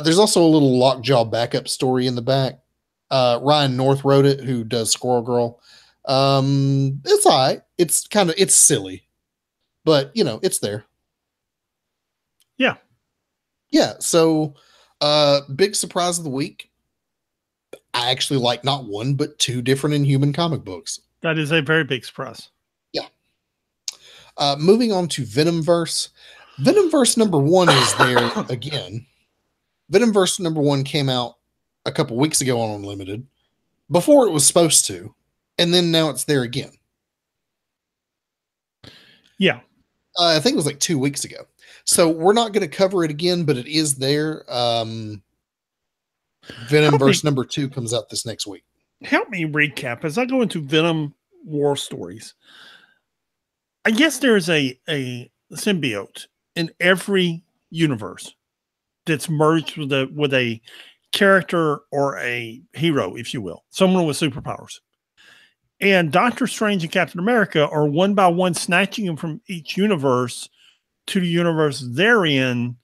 [SPEAKER 2] There's also a little Lockjaw backup story in the back. Ryan North wrote it, who does Squirrel Girl. It's all right. It's silly, but it's there.
[SPEAKER 1] Yeah.
[SPEAKER 2] Yeah. So, big surprise of the week. I actually like not one, but two different Inhuman comic books.
[SPEAKER 1] That is a very big surprise.
[SPEAKER 2] Yeah. Moving on to Venomverse. Venomverse #1 is there again. Venomverse #1 came out a couple weeks ago on Unlimited before it was supposed to, and then now it's there again.
[SPEAKER 1] Yeah.
[SPEAKER 2] I think it was like 2 weeks ago. So we're not going to cover it again, but it is there. Venomverse #2 comes out this next week.
[SPEAKER 1] Help me recap as I go into Venom war stories. I guess there's a symbiote in every universe that's merged with a character or a hero, if you will, someone with superpowers. And Doctor Strange and Captain America are one by one snatching them from each universe to the universe they're in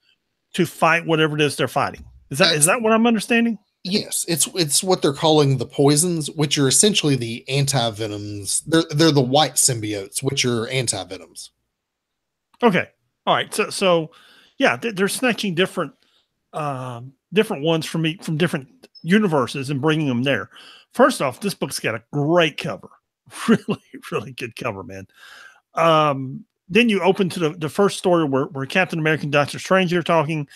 [SPEAKER 1] to fight whatever it is they're fighting. Is that what I'm understanding?
[SPEAKER 2] Yes, it's what they're calling the poisons, which are essentially the anti-venoms. They're the white symbiotes, which are anti-venoms.
[SPEAKER 1] Okay. All right. So yeah, they're snatching different ones from different universes and bringing them there. First off, this book's got a great cover. Really, really good cover, man. Then you open to the first story where Captain America and Doctor Strange are talking,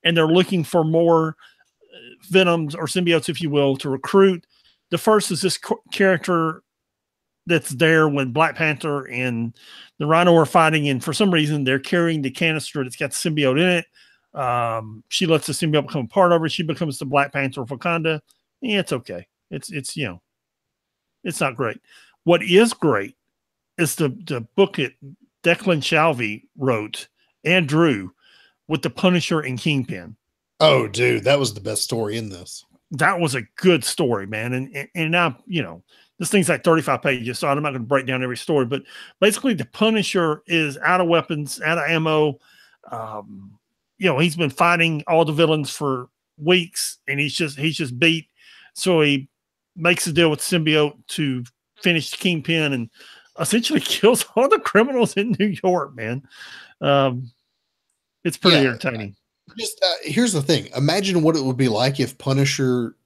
[SPEAKER 1] and they're looking for more venoms or symbiotes, if you will, to recruit. The first is this character that's there when Black Panther and the Rhino are fighting, and for some reason they're carrying the canister that's got the symbiote in it. She lets the symbiote become a part of her. She becomes the Black Panther of Wakanda. Yeah, it's okay. It's it's not great. What is great is the book that Declan Shalvey wrote and drew with the Punisher and Kingpin.
[SPEAKER 2] Oh, dude, that was the best story in this.
[SPEAKER 1] That was a good story, man. And now, this thing's like 35 pages, so I'm not going to break down every story, but basically the Punisher is out of weapons, out of ammo. He's been fighting all the villains for weeks, and he's just beat. So he makes a deal with symbiote to finish the Kingpin and essentially kills all the criminals in New York, man. It's pretty entertaining.
[SPEAKER 2] Just here's the thing. Imagine what it would be like if Punisher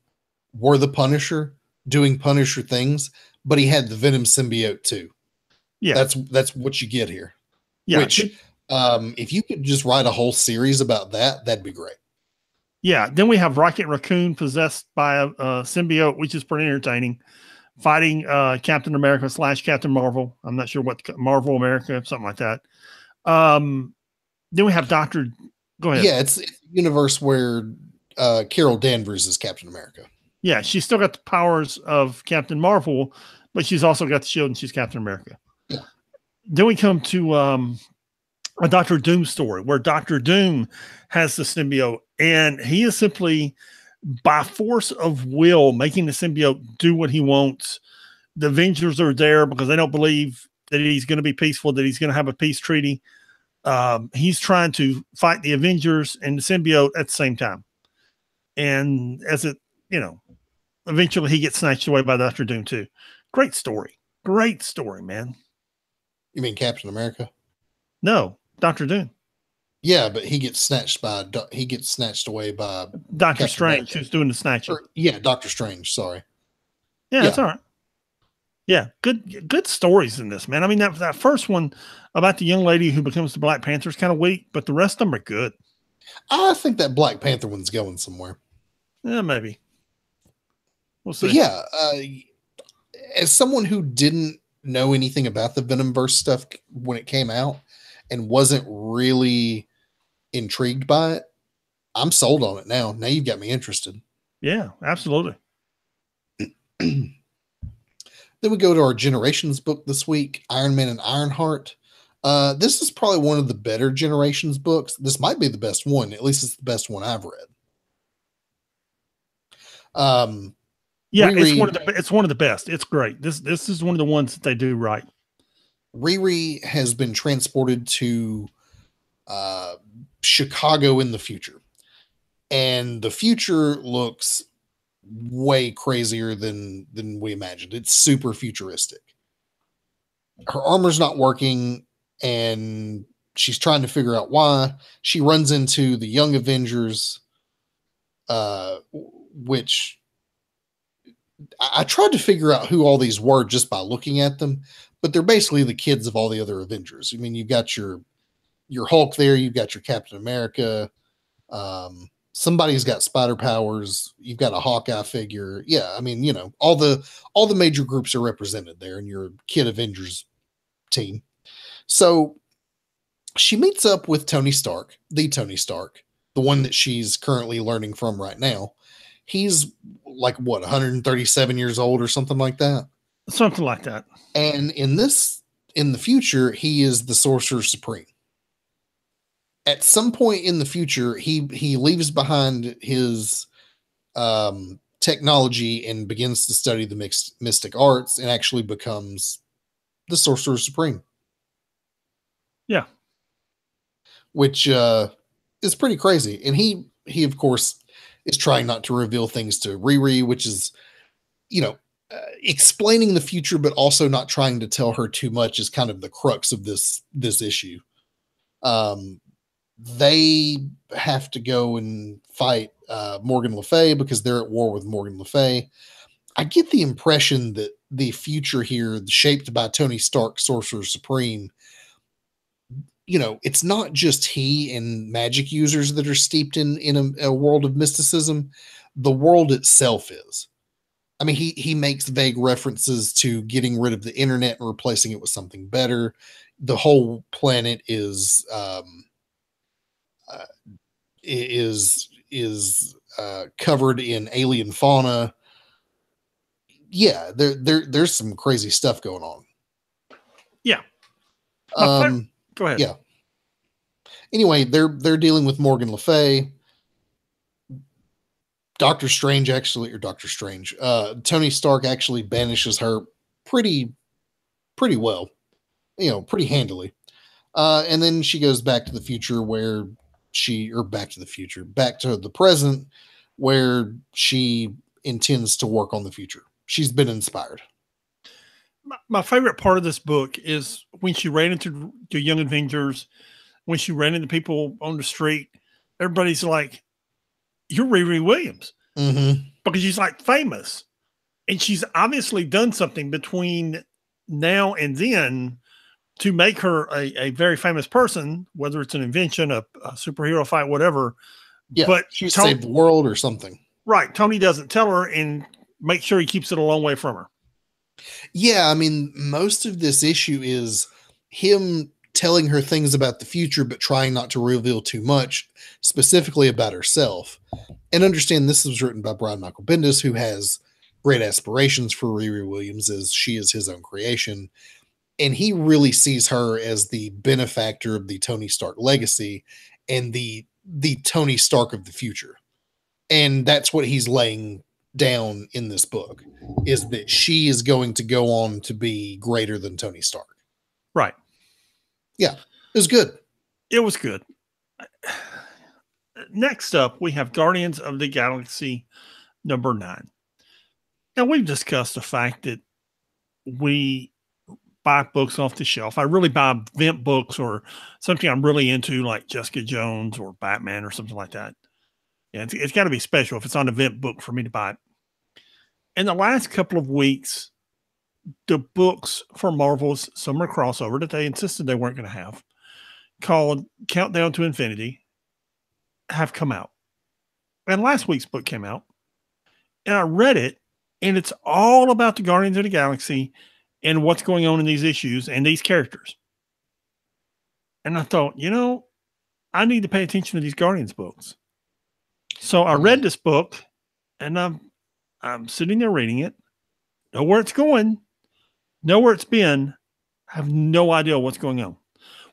[SPEAKER 2] were the Punisher doing Punisher things, but he had the Venom symbiote too.
[SPEAKER 1] Yeah.
[SPEAKER 2] That's what you get here.
[SPEAKER 1] Yeah.
[SPEAKER 2] Which, if you could just write a whole series about that, that'd be great.
[SPEAKER 1] Yeah. Then we have Rocket Raccoon possessed by a symbiote, which is pretty entertaining, fighting Captain America / Captain Marvel. I'm not sure what Marvel America, something like that. Then we have Dr. Go ahead.
[SPEAKER 2] Yeah, it's a universe where Carol Danvers is Captain America.
[SPEAKER 1] Yeah, she's still got the powers of Captain Marvel, but she's also got the shield and she's Captain America.
[SPEAKER 2] Yeah.
[SPEAKER 1] Then we come to a Doctor Doom story where Doctor Doom has the symbiote, and he is simply, by force of will, making the symbiote do what he wants. The Avengers are there because they don't believe that he's going to be peaceful, that he's going to have a peace treaty. He's trying to fight the Avengers and the symbiote at the same time. And as it, eventually he gets snatched away by Dr. Doom too. Great story, man.
[SPEAKER 2] You mean Captain America?
[SPEAKER 1] No, Dr. Doom.
[SPEAKER 2] Yeah, but he gets snatched away by
[SPEAKER 1] Doctor Strange, who's doing the snatching.
[SPEAKER 2] Doctor Strange. Sorry.
[SPEAKER 1] Yeah, that's all right. Yeah, good stories in this, man. I mean, that first one about the young lady who becomes the Black Panther is kind of weak, but the rest of them are good.
[SPEAKER 2] I think that Black Panther one's going somewhere.
[SPEAKER 1] Yeah, maybe. We'll see.
[SPEAKER 2] But yeah, as someone who didn't know anything about the Venomverse stuff when it came out and wasn't really intrigued by it, I'm sold on it now. Now you've got me interested.
[SPEAKER 1] Yeah, absolutely.
[SPEAKER 2] Then we go to our Generations book this week, Iron Man and Ironheart. This is probably one of the better Generations books. This might be the best one. At least it's the best one I've read.
[SPEAKER 1] It's one of the best. It's great. This is one of the ones that they do right.
[SPEAKER 2] Riri has been transported to uh, Chicago in the future. And the future looks way crazier than we imagined. It's super futuristic. Her armor's not working, and she's trying to figure out why. She runs into the Young Avengers, which I tried to figure out who all these were just by looking at them, but they're basically the kids of all the other Avengers. I mean, you've got your Hulk there, you've got your Captain America, somebody's got spider powers, you've got a Hawkeye figure. Yeah, I mean, all the major groups are represented there in your Kid Avengers team. So she meets up with Tony Stark, the one that she's currently learning from right now. He's like what, 137 years old or something like that.
[SPEAKER 1] Something like that.
[SPEAKER 2] And in the future, he is the Sorcerer Supreme. At some point in the future, he leaves behind his technology and begins to study the mystic arts and actually becomes the Sorcerer Supreme.
[SPEAKER 1] Yeah.
[SPEAKER 2] Which is pretty crazy. And he of course is trying not to reveal things to Riri, which is, explaining the future, but also not trying to tell her too much is kind of the crux of this issue. They have to go and fight Morgan Le Fay because they're at war with Morgan Le Fay. I get the impression that the future here, shaped by Tony Stark, Sorcerer Supreme, it's not just he and magic users that are steeped in a world of mysticism. The world itself is. I mean, he makes vague references to getting rid of the internet and replacing it with something better. The whole planet is covered in alien fauna. Yeah, there's some crazy stuff going on.
[SPEAKER 1] Yeah. Go ahead.
[SPEAKER 2] Yeah. Anyway, they're dealing with Morgan Le Fay. Tony Stark actually banishes her pretty well, pretty handily. And then she goes back to the future back to the present where she intends to work on the future. She's been inspired.
[SPEAKER 1] My favorite part of this book is when she ran into the Young Avengers, when she ran into people on the street, everybody's like, "You're Riri Williams."
[SPEAKER 2] Mm-hmm.
[SPEAKER 1] Because she's like famous. And she's obviously done something between now and then to make her a very famous person, whether it's an invention, a superhero fight, whatever.
[SPEAKER 2] Yeah, but she saved the world or something.
[SPEAKER 1] Right. Tony doesn't tell her and make sure he keeps it a long way from her.
[SPEAKER 2] Yeah, I mean, most of this issue is him telling her things about the future, but trying not to reveal too much, specifically about herself. And understand this was written by Brian Michael Bendis, who has great aspirations for Riri Williams, as she is his own creation. And he really sees her as the benefactor of the Tony Stark legacy and the Tony Stark of the future. And that's what he's laying down in this book, is that she is going to go on to be greater than Tony Stark.
[SPEAKER 1] Right.
[SPEAKER 2] Yeah, it was good.
[SPEAKER 1] It was good. Next up, we have Guardians of the Galaxy number 9. Now, we've discussed the fact that we buy books off the shelf. I really buy event books or something I'm really into, like Jessica Jones or Batman or something like that. Yeah, it's got to be special if it's on an event book for me to buy it. In the last couple of weeks, the books for Marvel's summer crossover that they insisted they weren't going to have, called Countdown to Infinity, have come out. And last week's book came out, and I read it, and it's all about the Guardians of the Galaxy and what's going on in these issues and these characters. And I thought, I need to pay attention to these Guardians books. So I read this book, and I'm sitting there reading it, know where it's going, know where it's been, have no idea what's going on.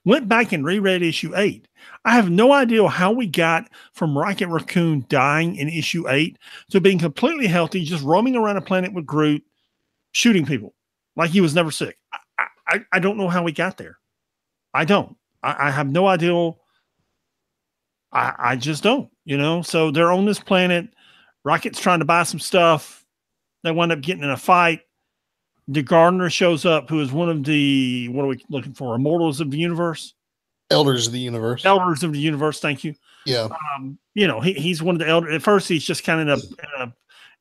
[SPEAKER 1] Went back and reread issue 8. I have no idea how we got from Rocket Raccoon dying in issue 8 to being completely healthy, just roaming around a planet with Groot, shooting people like he was never sick. I don't know how we got there. I don't. I have no idea I just don't, So they're on this planet. Rocket's trying to buy some stuff. They wind up getting in a fight. The Gardener shows up, who is one of the, what are we looking for? Immortals of the universe?
[SPEAKER 2] Elders of the universe.
[SPEAKER 1] Elders of the universe. Thank you.
[SPEAKER 2] Yeah.
[SPEAKER 1] He's one of the elders. At first, he's just kind of in a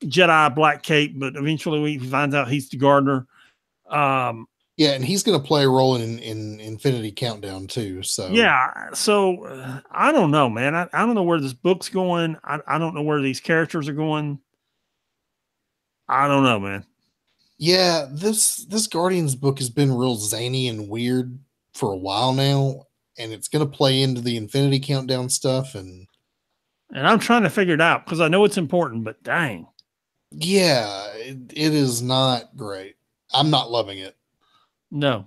[SPEAKER 1] Jedi black cape, but eventually we finds out he's the Gardener.
[SPEAKER 2] Yeah, and he's going to play a role in Infinity Countdown too. So
[SPEAKER 1] yeah, I don't know, man. I don't know where this book's going. I don't know where these characters are going. I don't know, man.
[SPEAKER 2] Yeah, this Guardians book has been real zany and weird for a while now, and it's going to play into the Infinity Countdown stuff, and
[SPEAKER 1] I'm trying to figure it out because I know it's important, but dang.
[SPEAKER 2] Yeah, it is not great. I'm not loving it.
[SPEAKER 1] No.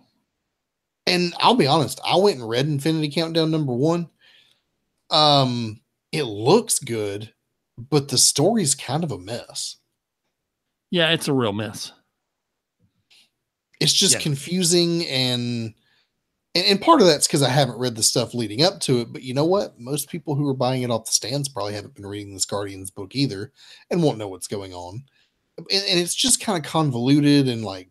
[SPEAKER 2] And I'll be honest, I went and read Infinity Countdown #1. It looks good, but the story's kind of a mess.
[SPEAKER 1] Yeah, it's a real mess.
[SPEAKER 2] It's just confusing, and part of that's because I haven't read the stuff leading up to it. But you know what? Most people who are buying it off the stands probably haven't been reading this Guardians book either, and won't know what's going on. And it's just kind of convoluted and like,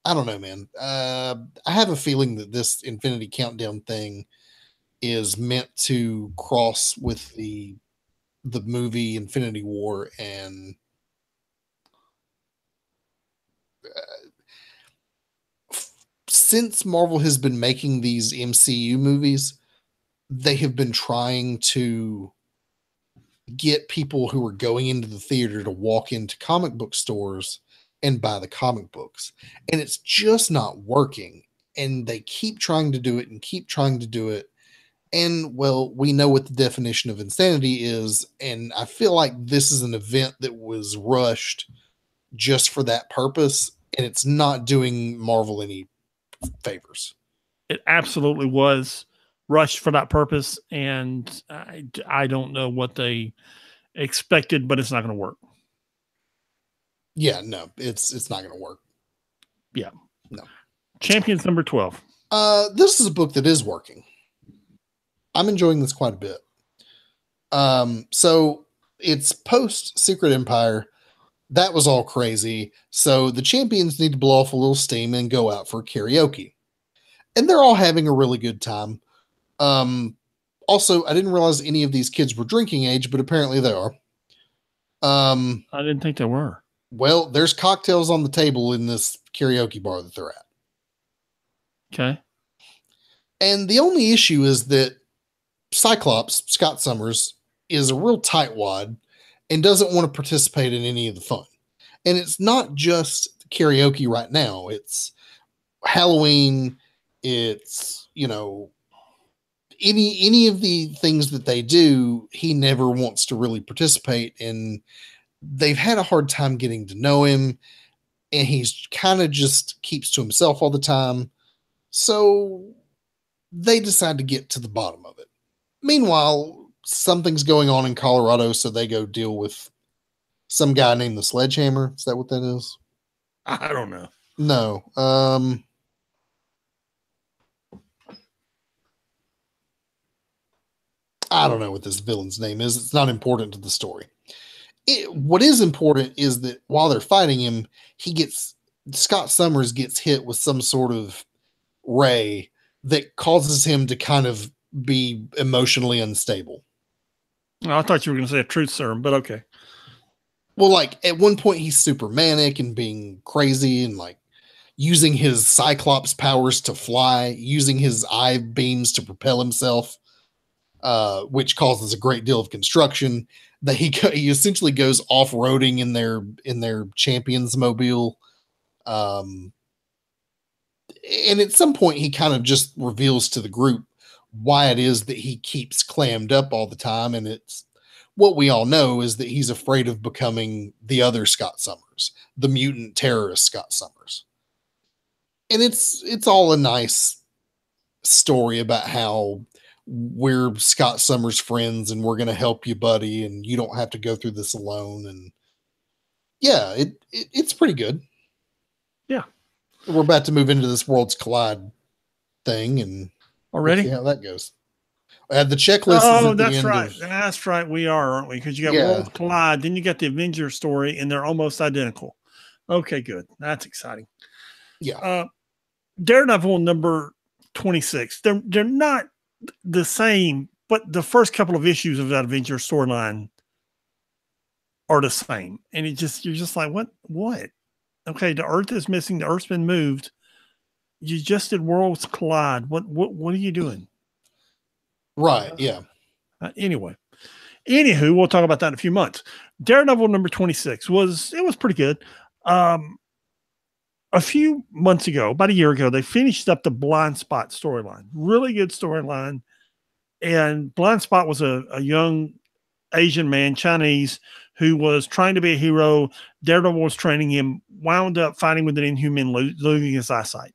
[SPEAKER 2] I don't know, man. I have a feeling that this Infinity Countdown thing is meant to cross with the movie Infinity War, and since Marvel has been making these MCU movies, they have been trying to get people who are going into the theater to walk into comic book stores and buy the comic books. And it's just not working. And they keep trying to do it and keep trying to do it. And well, we know what the definition of insanity is. And I feel like this is an event that was rushed just for that purpose. And it's not doing Marvel any favors.
[SPEAKER 1] It absolutely was rushed for that purpose. And I don't know what they expected, but it's not going to work.
[SPEAKER 2] Yeah, no, it's not going to work.
[SPEAKER 1] Yeah.
[SPEAKER 2] No.
[SPEAKER 1] Champions number 12.
[SPEAKER 2] This is a book that is working. I'm enjoying this quite a bit. So it's post Secret Empire. That was all crazy. So the champions need to blow off a little steam and go out for karaoke. And they're all having a really good time. Also, I didn't realize any of these kids were drinking age, but apparently they are.
[SPEAKER 1] I didn't think they were.
[SPEAKER 2] Well, there's cocktails on the table in this karaoke bar that they're at.
[SPEAKER 1] Okay.
[SPEAKER 2] And the only issue is that Cyclops, Scott Summers, is a real tightwad and doesn't want to participate in any of the fun. And it's not just karaoke right now. It's Halloween. It's, any of the things that they do, he never wants to really participate in. They've had a hard time getting to know him, and he's kind of just keeps to himself all the time. So they decide to get to the bottom of it. Meanwhile, something's going on in Colorado, so they go deal with some guy named the Sledgehammer. Is that what that is?
[SPEAKER 1] I don't know.
[SPEAKER 2] No. I don't know what this villain's name is. It's not important to the story. What is important is that while they're fighting him, Scott Summers gets hit with some sort of ray that causes him to kind of be emotionally unstable.
[SPEAKER 1] I thought you were going to say a truth serum, but okay.
[SPEAKER 2] Well, like at one point he's super manic and being crazy and like using his Cyclops powers to fly, using his eye beams to propel himself, which causes a great deal of construction. That he essentially goes off-roading in their Champions mobile. And at some point he kind of just reveals to the group why it is that he keeps clammed up all the time. And it's what we all know is that he's afraid of becoming the other Scott Summers, the mutant terrorist Scott Summers. And it's all a nice story about how we're Scott Summers friends and we're going to help you, buddy. And you don't have to go through this alone. And yeah, it's pretty good.
[SPEAKER 1] Yeah.
[SPEAKER 2] We're about to move into this Worlds Collide thing and
[SPEAKER 1] already
[SPEAKER 2] see how that goes. The checklist is
[SPEAKER 1] Oh,
[SPEAKER 2] at the
[SPEAKER 1] that's
[SPEAKER 2] end
[SPEAKER 1] right.
[SPEAKER 2] of.
[SPEAKER 1] That's right. We are, aren't we? Because you got
[SPEAKER 2] Yeah.
[SPEAKER 1] Worlds Collide, then you got the Avengers story, and they're almost identical. Okay, good. That's exciting.
[SPEAKER 2] Yeah.
[SPEAKER 1] Daredevil number 26. They're not the same, but the first couple of issues of that Avengers storyline are the same. And you're just like, what? Okay, the Earth is missing, the Earth's been moved. You just did Worlds Collide. What are you doing?
[SPEAKER 2] Right. Yeah.
[SPEAKER 1] Anyway. Anywho, we'll talk about that in a few months. Daredevil number 26 was pretty good. A few months ago, about a year ago, they finished up the Blind Spot storyline. Really good storyline. And Blind Spot was a young Asian man, Chinese, who was trying to be a hero. Daredevil was training him, wound up fighting with an Inhuman, losing his eyesight.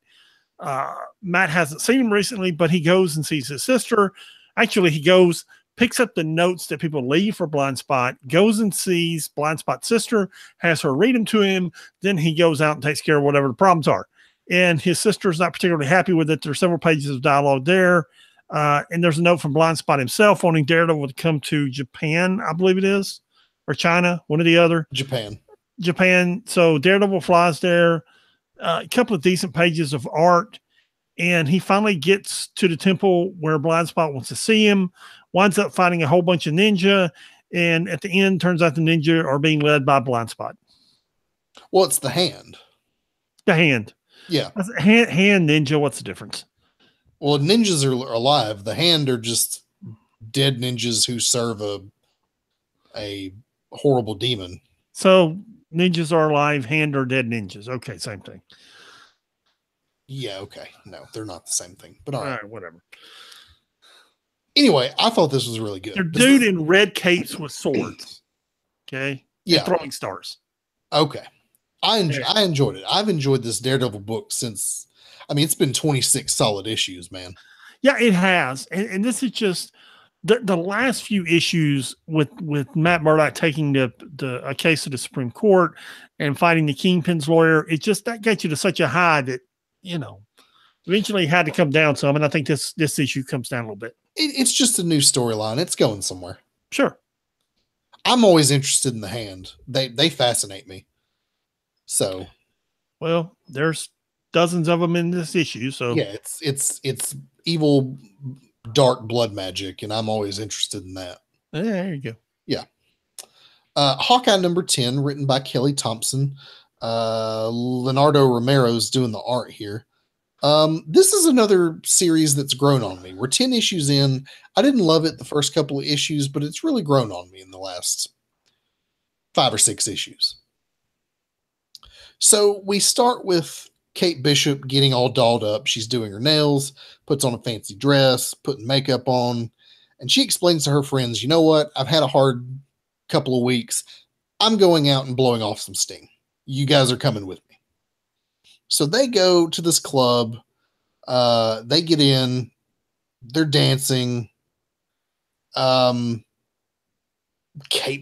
[SPEAKER 1] Matt hasn't seen him recently, but he goes and sees his sister. Actually, he goes, picks up the notes that people leave for Blind Spot, goes and sees Blind Spot's sister, has her read them to him. Then he goes out and takes care of whatever the problems are. And his sister's not particularly happy with it. There's several pages of dialogue there. And there's a note from Blind Spot himself wanting Daredevil to come to Japan, I believe it is, or China, one or the other. Japan. So Daredevil flies there. A couple of decent pages of art. And he finally gets to the temple where Blind Spot wants to see him, winds up fighting a whole bunch of ninja. And at the end, turns out the ninja are being led by Blind Spot.
[SPEAKER 2] Well, it's the Hand.
[SPEAKER 1] The Hand.
[SPEAKER 2] Yeah.
[SPEAKER 1] Hand ninja. What's the difference?
[SPEAKER 2] Well, ninjas are alive. The Hand are just dead ninjas who serve a horrible demon.
[SPEAKER 1] So ninjas are alive, Hand are dead ninjas. Okay, same thing.
[SPEAKER 2] Yeah, okay. No, they're not the same thing. But all
[SPEAKER 1] right, whatever.
[SPEAKER 2] Anyway, I thought this was really good.
[SPEAKER 1] They're dude in red capes with swords. Okay.
[SPEAKER 2] Yeah.
[SPEAKER 1] And throwing stars.
[SPEAKER 2] Okay. I enjoyed it. I've enjoyed this Daredevil book since, it's been 26 solid issues, man.
[SPEAKER 1] Yeah, it has. And this is just the last few issues with Matt Murdock taking a case to the Supreme Court and fighting the Kingpin's lawyer. It just, that gets you to such a high that, eventually had to come down some. And I think this issue comes down a little bit.
[SPEAKER 2] It's just a new storyline. It's going somewhere.
[SPEAKER 1] Sure.
[SPEAKER 2] I'm always interested in the Hand. They fascinate me. So,
[SPEAKER 1] well, there's dozens of them in this issue. So
[SPEAKER 2] yeah, it's evil, dark blood magic, and I'm always interested in that.
[SPEAKER 1] There you go.
[SPEAKER 2] Yeah. Hawkeye number 10, written by Kelly Thompson. Leonardo Romero's doing the art here. This is another series that's grown on me. We're 10 issues in. I didn't love it the first couple of issues, but it's really grown on me in the last 5 or 6 issues. So we start with Kate Bishop getting all dolled up. She's doing her nails, puts on a fancy dress, putting makeup on, and she explains to her friends, you know what? I've had a hard couple of weeks. I'm going out and blowing off some steam. You guys are coming with me. So they go to this club. They get in. They're dancing. Kate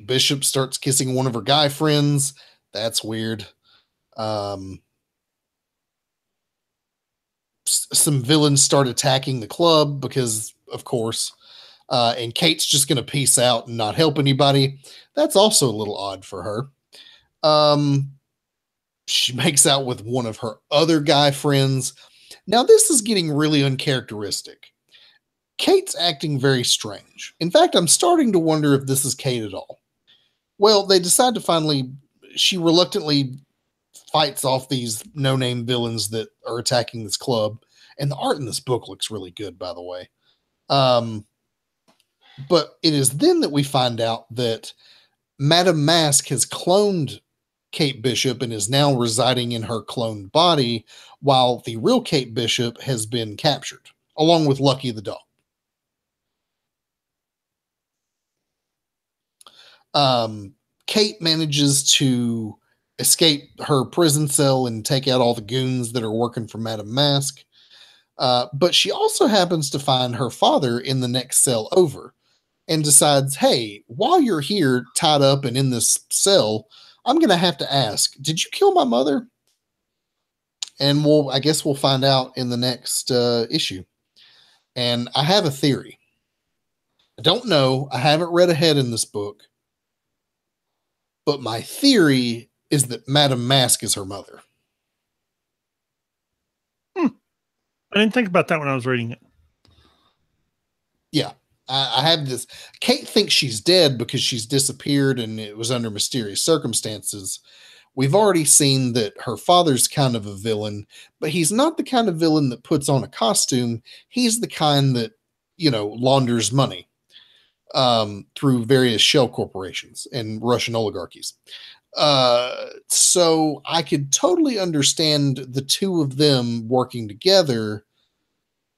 [SPEAKER 2] Bishop starts kissing one of her guy friends. That's weird. Some villains start attacking the club because, of course, and Kate's just going to peace out and not help anybody. That's also a little odd for her. She makes out with one of her other guy friends. Now, this is getting really uncharacteristic. Kate's acting very strange. In fact, I'm starting to wonder if this is Kate at all. Well, they decide to she reluctantly fights off these no-name villains that are attacking this club. And the art in this book looks really good, by the way. But it is then that we find out that Madame Mask has cloned Kate Bishop and is now residing in her cloned body, while the real Kate Bishop has been captured, along with Lucky the dog. Kate manages to escape her prison cell and take out all the goons that are working for Madame Mask. But she also happens to find her father in the next cell over and decides, hey, while you're here tied up and in this cell, I'm going to have to ask, did you kill my mother? And I guess we'll find out in the next issue. And I have a theory. I don't know. I haven't read ahead in this book, but my theory is that Madame Mask is her mother.
[SPEAKER 1] I didn't think about that when I was reading it.
[SPEAKER 2] Yeah, I have this. Kate thinks she's dead because she's disappeared and it was under mysterious circumstances. We've already seen that her father's kind of a villain, but he's not the kind of villain that puts on a costume. He's the kind that, launders money through various shell corporations and Russian oligarchies. So I could totally understand the two of them working together.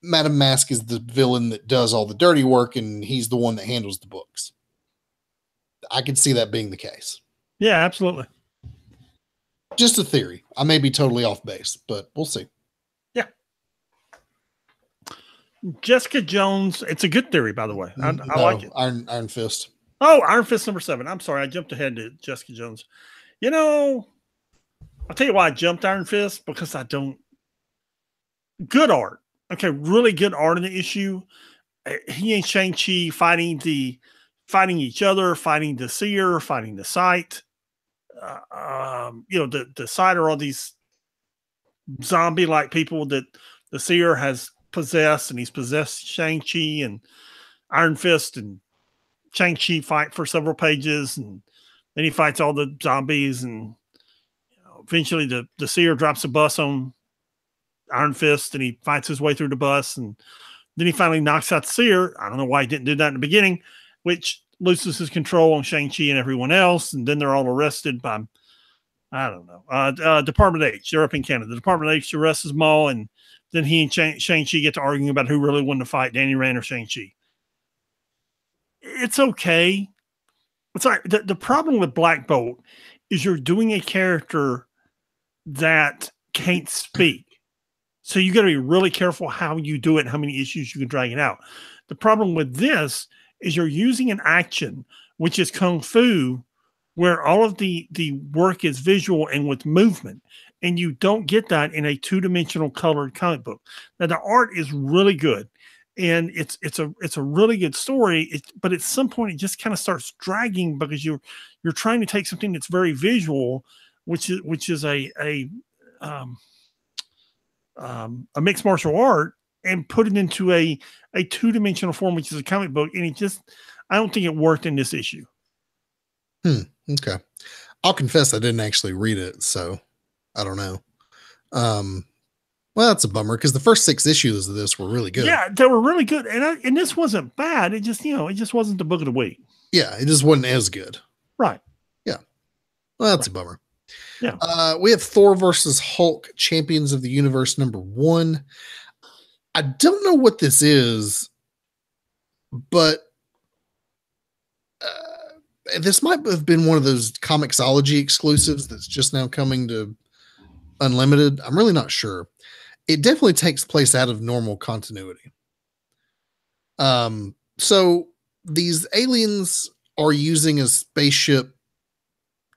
[SPEAKER 2] Madame Mask is the villain that does all the dirty work, and he's the one that handles the books. I could see that being the case.
[SPEAKER 1] Yeah, absolutely.
[SPEAKER 2] Just a theory. I may be totally off base, but we'll see.
[SPEAKER 1] Yeah. Jessica Jones. It's a good theory, by the way. I like it.
[SPEAKER 2] Iron Fist.
[SPEAKER 1] Oh, Iron Fist number 7. I'm sorry. I jumped ahead to Jessica Jones. I'll tell you why I jumped Iron Fist, because I don't. Good art. Okay, really good art in the issue. He and Shang-Chi fighting each other, fighting the Seer, fighting the Sight. The Sight are all these zombie-like people that the Seer has possessed, and he's possessed Shang-Chi, and Iron Fist and Shang-Chi fight for several pages, and then he fights all the zombies, and eventually the Seer drops a bus on Iron Fist, and he fights his way through the bus, and then he finally knocks out the Seer. I don't know why he didn't do that in the beginning, which loses his control on Shang-Chi and everyone else, and then they're all arrested by, I don't know, Department H. They're up in Canada. The Department H arrests them all, and then he and Shang-Chi get to arguing about who really won the fight, Danny Rand or Shang-Chi. It's okay. It's like the problem with Black Bolt is you're doing a character that can't speak. So you got to be really careful how you do it and how many issues you can drag it out. The problem with this is you're using an action, which is Kung Fu, where all of the work is visual and with movement. And you don't get that in a 2-dimensional colored comic book. Now, the art is really good, and it's a really good story. But at some point, it just kind of starts dragging, because you're trying to take something that's very visual, which is a mixed martial art, and put it into a 2-dimensional form, which is a comic book. And I don't think it worked in this issue.
[SPEAKER 2] Okay. I'll confess I didn't actually read it, so I don't know. Well, that's a bummer, because the first 6 issues of this were really good.
[SPEAKER 1] Yeah, they were really good. And this wasn't bad. It just, it just wasn't the book of the week.
[SPEAKER 2] Yeah, it just wasn't as good.
[SPEAKER 1] Right.
[SPEAKER 2] Yeah. Well, that's a bummer.
[SPEAKER 1] Yeah.
[SPEAKER 2] We have Thor versus Hulk, Champions of the Universe number 1. I don't know what this is, but this might have been one of those Comixology exclusives that's just now coming to Unlimited. I'm really not sure. It definitely takes place out of normal continuity. So these aliens are using a spaceship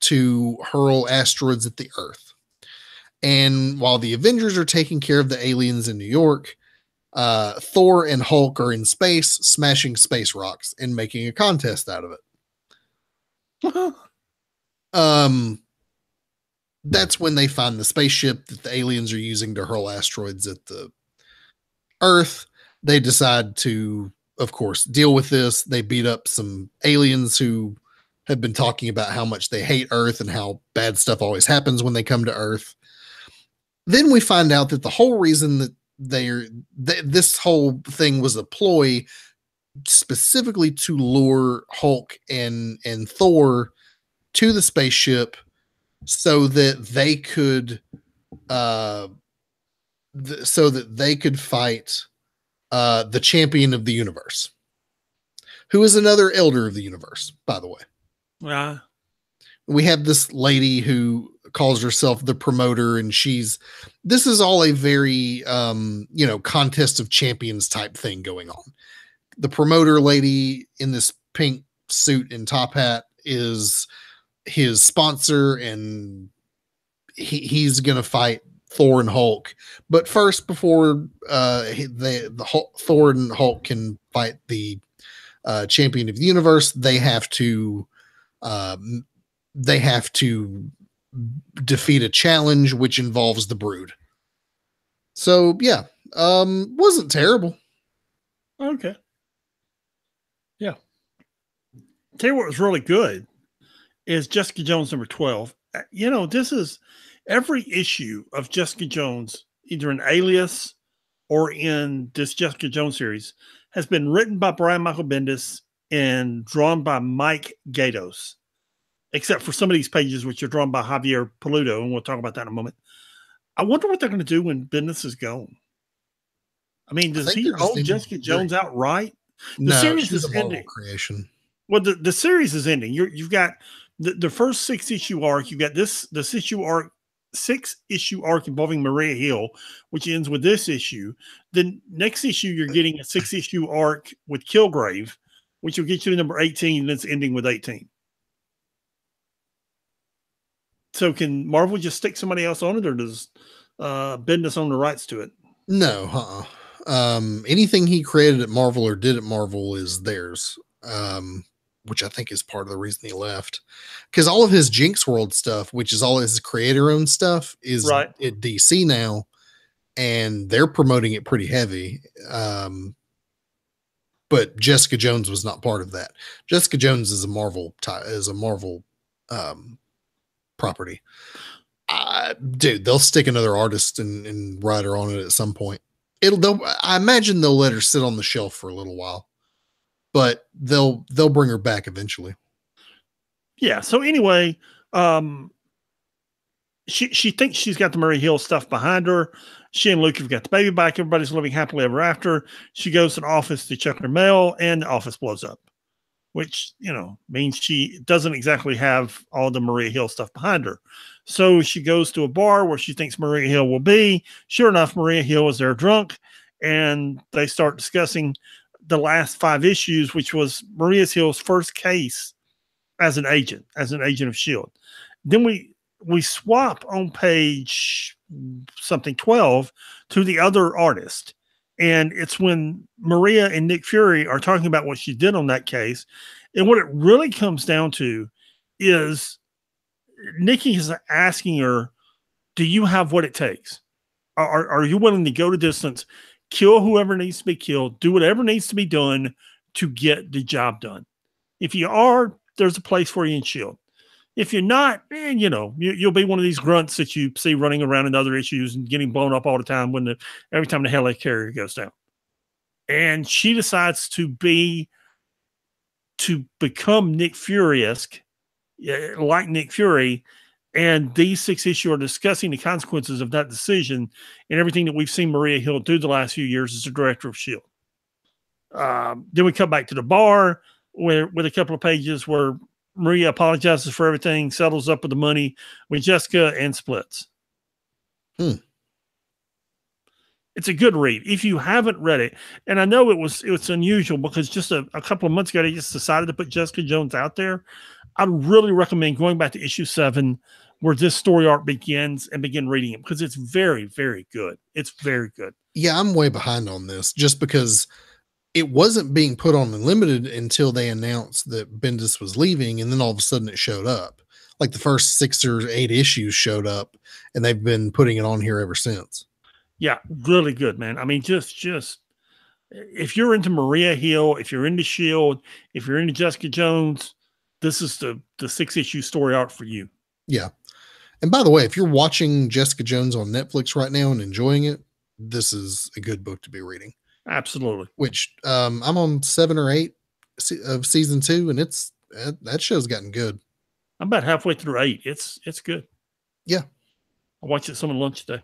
[SPEAKER 2] to hurl asteroids at the Earth. And while the Avengers are taking care of the aliens in New York, Thor and Hulk are in space, smashing space rocks and making a contest out of it. That's when they find the spaceship that the aliens are using to hurl asteroids at the Earth. They decide to, of course, deal with this. They beat up some aliens who have been talking about how much they hate Earth and how bad stuff always happens when they come to Earth. Then we find out that the whole reason that this whole thing was a ploy specifically to lure Hulk and Thor to the spaceship so that they could fight the champion of the universe, who is another elder of the universe, by the way. We have this lady who calls herself the promoter, and this is all a very contest of champions type thing going on. The promoter lady in this pink suit and top hat is his sponsor, and he's going to fight Thor and Hulk. But first, before Thor and Hulk can fight the champion of the universe, they have to defeat a challenge which involves the Brood. So yeah, wasn't terrible.
[SPEAKER 1] Okay. Yeah. Tell you what was really good is Jessica Jones number 12. This is every issue of Jessica Jones, either in Alias or in this Jessica Jones series, has been written by Brian Michael Bendis and drawn by Mike Gaydos, except for some of these pages, which are drawn by Javier Peludo, and we'll talk about that in a moment. I wonder what they're going to do when Bendis is gone. I mean, does he own Jessica Jones outright?
[SPEAKER 2] The series is a Marvel creation.
[SPEAKER 1] Well, the series is ending. You've got the first 6-issue arc. You've got this 6-issue arc involving Maria Hill, which ends with this issue. The next issue, you're getting a 6-issue arc with Kilgrave, which will get you to number 18, and it's ending with 18. So can Marvel just stick somebody else on it, or does Bendis own the rights to it?
[SPEAKER 2] No, anything he created at Marvel or did at Marvel is theirs, which I think is part of the reason he left. Because all of his Jinx World stuff, which is all his creator-owned stuff, is
[SPEAKER 1] right
[SPEAKER 2] at DC now, and they're promoting it pretty heavy. But Jessica Jones was not part of that. Jessica Jones is a Marvel property. Dude, they'll stick another artist and writer on it at some point. I imagine they'll let her sit on the shelf for a little while, but they'll bring her back eventually.
[SPEAKER 1] Yeah. So anyway, she thinks she's got the Maria Hill stuff behind her. She and Luke have got the baby back. Everybody's living happily ever after. She goes to the office to check her mail, and the office blows up, which, means she doesn't exactly have all the Maria Hill stuff behind her. So she goes to a bar where she thinks Maria Hill will be. Sure enough, Maria Hill is there drunk, and they start discussing the last 5 issues, which was Maria Hill's first case as an agent of S.H.I.E.L.D. Then we swap on page 12 to the other artist. And it's when Maria and Nick Fury are talking about what she did on that case. And what it really comes down to is Nikki is asking her, do you have what it takes? Are you willing to go to distance, kill whoever needs to be killed, do whatever needs to be done to get the job done? If you are, there's a place for you in S.H.I.E.L.D. If you're not, you'll be one of these grunts that you see running around in other issues and getting blown up all the time every time the helicarrier goes down. And she decides to become Nick Fury-esque, like Nick Fury. And these 6 issues are discussing the consequences of that decision and everything that we've seen Maria Hill do the last few years as the director of S.H.I.E.L.D. Then we come back to the bar with a couple of pages where Maria apologizes for everything, settles up with the money with Jessica, and splits. It's a good read if you haven't read it. And I know it's unusual because just a couple of months ago they just decided to put Jessica Jones out there. I'd really recommend going back to issue 7 where this story arc begins and begin reading it, because it's very, very good. It's very good.
[SPEAKER 2] Yeah, I'm way behind on this just because it wasn't being put on Unlimited until they announced that Bendis was leaving, and then all of a sudden it showed up. Like the first 6 or 8 issues showed up, and they've been putting it on here ever since.
[SPEAKER 1] Yeah, really good, man. I mean, just if you're into Maria Hill, if you're into S.H.I.E.L.D., if you're into Jessica Jones, this is the 6-issue story arc for you.
[SPEAKER 2] Yeah. And by the way, if you're watching Jessica Jones on Netflix right now and enjoying it, this is a good book to be reading.
[SPEAKER 1] Absolutely.
[SPEAKER 2] Which I'm on 7 or 8 of season 2, and it's that show's gotten good.
[SPEAKER 1] I'm about halfway through 8. It's good.
[SPEAKER 2] Yeah.
[SPEAKER 1] I watched it some at lunch today.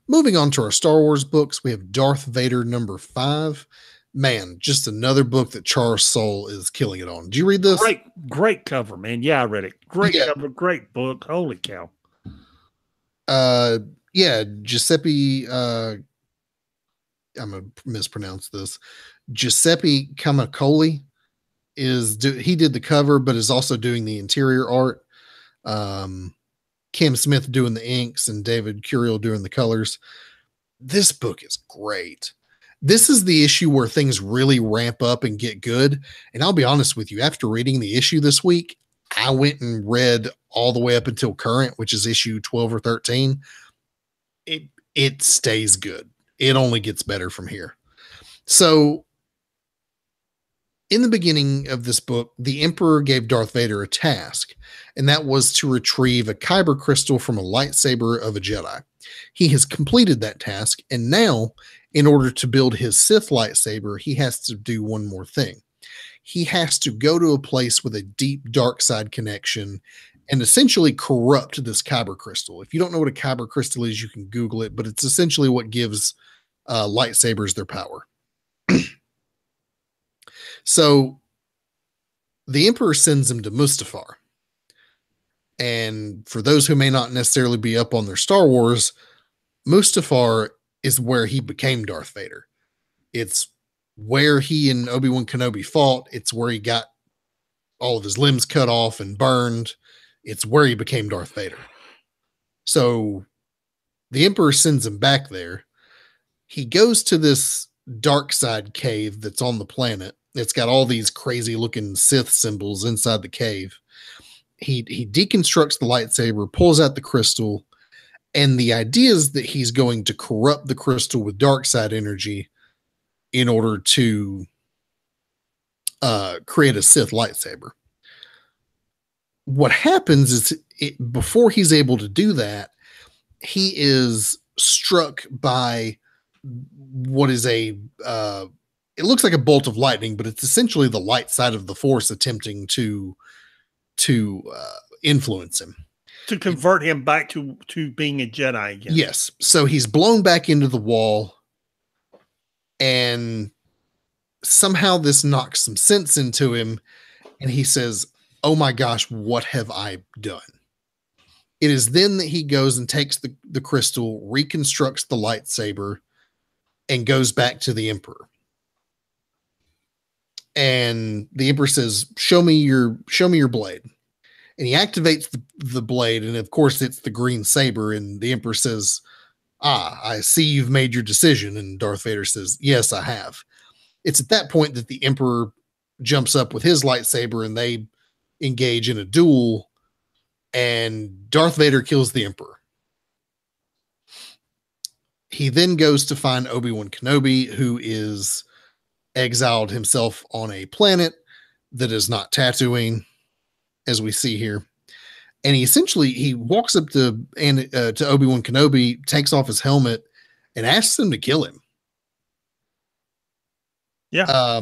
[SPEAKER 2] Moving on to our Star Wars books, we have Darth Vader number 5. Man, just another book that Charles Soule is killing it on. Did you read this?
[SPEAKER 1] Great cover, man. Yeah, I read it. Great cover, great book. Holy cow.
[SPEAKER 2] Yeah, Giuseppe, I'm gonna mispronounce this. Giuseppe Camacoli he did the cover, but is also doing the interior art. Cam Smith doing the inks and David Curiel doing the colors. This book is great. This is the issue where things really ramp up and get good. And I'll be honest with you, after reading the issue this week, I went and read all the way up until current, which is issue 12 or 13. It stays good. It only gets better from here. So in the beginning of this book, the Emperor gave Darth Vader a task, and that was to retrieve a kyber crystal from a lightsaber of a Jedi. He has completed that task, and now, in order to build his Sith lightsaber, he has to do one more thing. He has to go to a place with a deep dark side connection and essentially corrupt this kyber crystal. If you don't know what a kyber crystal is, you can Google it, but it's essentially what gives lightsabers their power. So the Emperor sends him to Mustafar. And for those who may not necessarily be up on their Star Wars, Mustafar is where he became Darth Vader. It's where he and Obi-Wan Kenobi fought. It's where he got all of his limbs cut off and burned. It's where he became Darth Vader. So the Emperor sends him back there. He goes to this dark side cave that's on the planet. It's got all these crazy looking Sith symbols inside the cave. He deconstructs the lightsaber, pulls out the crystal, and the idea is that he's going to corrupt the crystal with dark side energy in order to create a Sith lightsaber. What happens is before he's able to do that, he is struck by what is it looks like a bolt of lightning, but it's essentially the light side of the Force attempting to influence him,
[SPEAKER 1] to convert him back to being a Jedi again.
[SPEAKER 2] Yes. So he's blown back into the wall, and somehow this knocks some sense into him, and he says, "Oh my gosh, what have I done?" It is then that he goes and takes the crystal, reconstructs the lightsaber, and goes back to the Emperor. And the Emperor says, show me your blade. And he activates the blade, and of course it's the green saber. And the Emperor says, I see you've made your decision. And Darth Vader says, yes, I have. It's at that point that the Emperor jumps up with his lightsaber, and they engage in a duel, and Darth Vader kills the Emperor. He then goes to find Obi-Wan Kenobi, who is exiled himself on a planet that is not Tatooine, as we see here. And he walks up to Obi-Wan Kenobi, takes off his helmet, and asks him to kill him.
[SPEAKER 1] Yeah.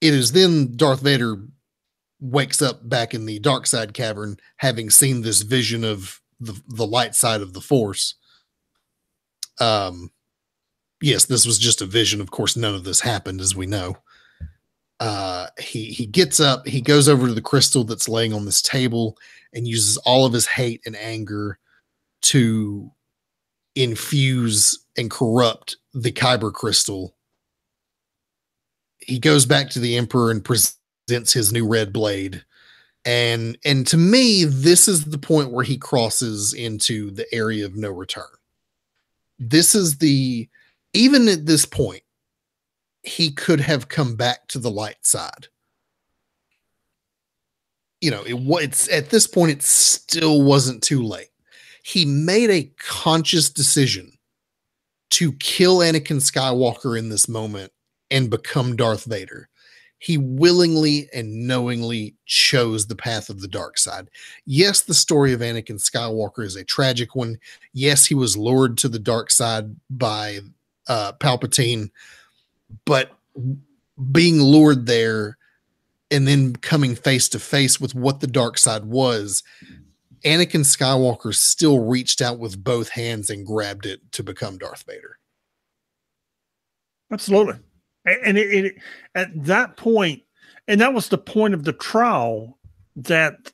[SPEAKER 2] It is then Darth Vader wakes up back in the dark side cavern, having seen this vision of the light side of the Force. Yes, this was just a vision. Of course, none of this happened, as we know. He gets up, he goes over to the crystal that's laying on this table, and uses all of his hate and anger to infuse and corrupt the kyber crystal. He goes back to the Emperor and presents his new red blade. And to me, this is the point where he crosses into the area of no return. This is even at this point, he could have come back to the light side. It's at this point, it still wasn't too late. He made a conscious decision to kill Anakin Skywalker in this moment and become Darth Vader. He willingly and knowingly chose the path of the dark side. Yes, the story of Anakin Skywalker is a tragic one. Yes, he was lured to the dark side by Palpatine, but being lured there and then coming face to face with what the dark side was, Anakin Skywalker still reached out with both hands and grabbed it to become Darth Vader.
[SPEAKER 1] Absolutely. And it at that point, and that was the point of the trial that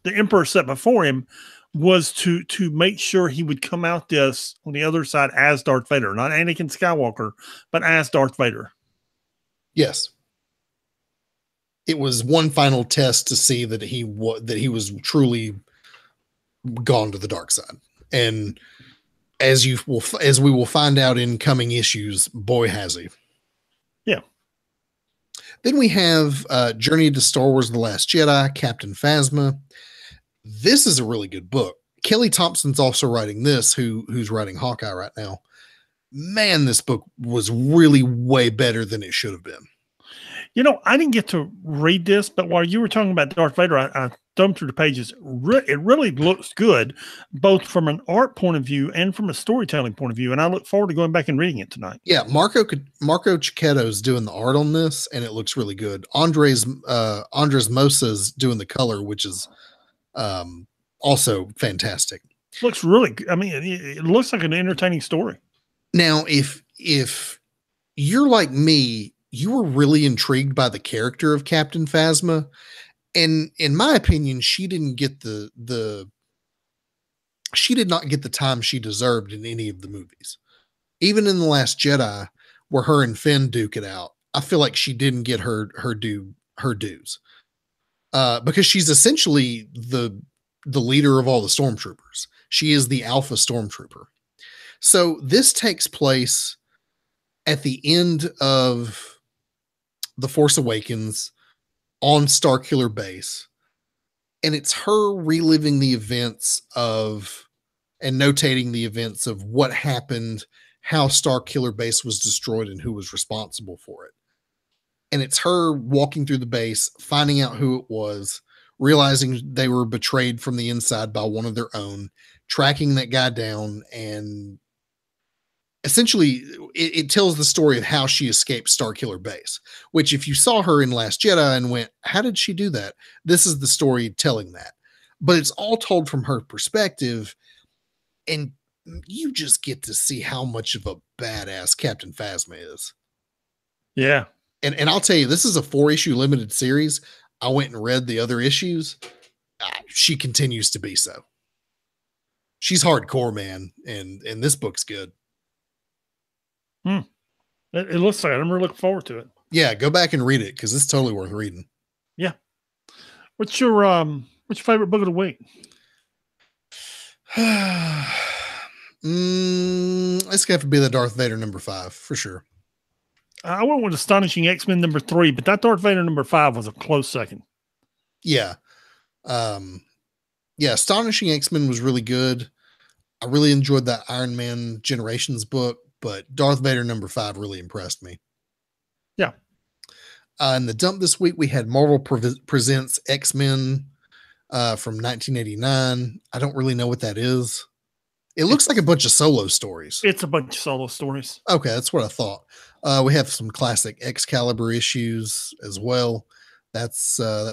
[SPEAKER 1] the Emperor set before him, was to make sure he would come out this on the other side as Darth Vader, not Anakin Skywalker, but as Darth Vader.
[SPEAKER 2] Yes. It was one final test to see that he was truly gone to the dark side. And as we will find out in coming issues, boy has he.
[SPEAKER 1] Yeah.
[SPEAKER 2] Then we have Journey to Star Wars: The Last Jedi, Captain Phasma. This is a really good book. Kelly Thompson's also writing this, who's writing Hawkeye right now. Man, this book was really way better than it should have been.
[SPEAKER 1] You know, I didn't get to read this, but while you were talking about Darth Vader, I thumbed through the pages. It really looks good, both from an art point of view and from a storytelling point of view. And I look forward to going back and reading it tonight.
[SPEAKER 2] Yeah, Marco Cicchetto's doing the art on this, and it looks really good. Andres Mosa's doing the color, which is also fantastic.
[SPEAKER 1] Looks really good. I mean, it looks like an entertaining story.
[SPEAKER 2] Now, if you're like me, you were really intrigued by the character of Captain Phasma, and in my opinion, she did not get the time she deserved in any of the movies. Even in The Last Jedi, where her and Finn duke it out, I feel like she didn't get her dues. Because she's essentially the leader of all the stormtroopers. She is the alpha stormtrooper. So this takes place at the end of The Force Awakens on Starkiller Base. And it's her reliving the events of and notating the events of what happened, how Starkiller Base was destroyed, and who was responsible for it. And it's her walking through the base, finding out who it was, realizing they were betrayed from the inside by one of their own, tracking that guy down, and essentially it tells the story of how she escaped Starkiller Base, which if you saw her in Last Jedi and went, how did she do that? This is the story telling that. But it's all told from her perspective, and you just get to see how much of a badass Captain Phasma is.
[SPEAKER 1] Yeah.
[SPEAKER 2] And I'll tell you, this is a 4-issue limited series. I went and read the other issues. She continues to be so. She's hardcore, man, and this book's good.
[SPEAKER 1] It looks like it. I'm really looking forward to it.
[SPEAKER 2] Yeah, go back and read it because it's totally worth reading.
[SPEAKER 1] Yeah. What's your favorite book of the week?
[SPEAKER 2] It's gonna have to be the Darth Vader #5 for sure.
[SPEAKER 1] I went with Astonishing X-Men #3, but that Darth Vader #5 was a close second.
[SPEAKER 2] Yeah. Astonishing X-Men was really good. I really enjoyed that Iron Man Generations book, but Darth Vader #5 really impressed me.
[SPEAKER 1] Yeah.
[SPEAKER 2] In the dump this week, we had Marvel Presents X-Men from 1989. I don't really know what that is. It looks like a bunch of solo stories.
[SPEAKER 1] It's a bunch of solo stories.
[SPEAKER 2] Okay, that's what I thought. We have some classic Excalibur issues as well. That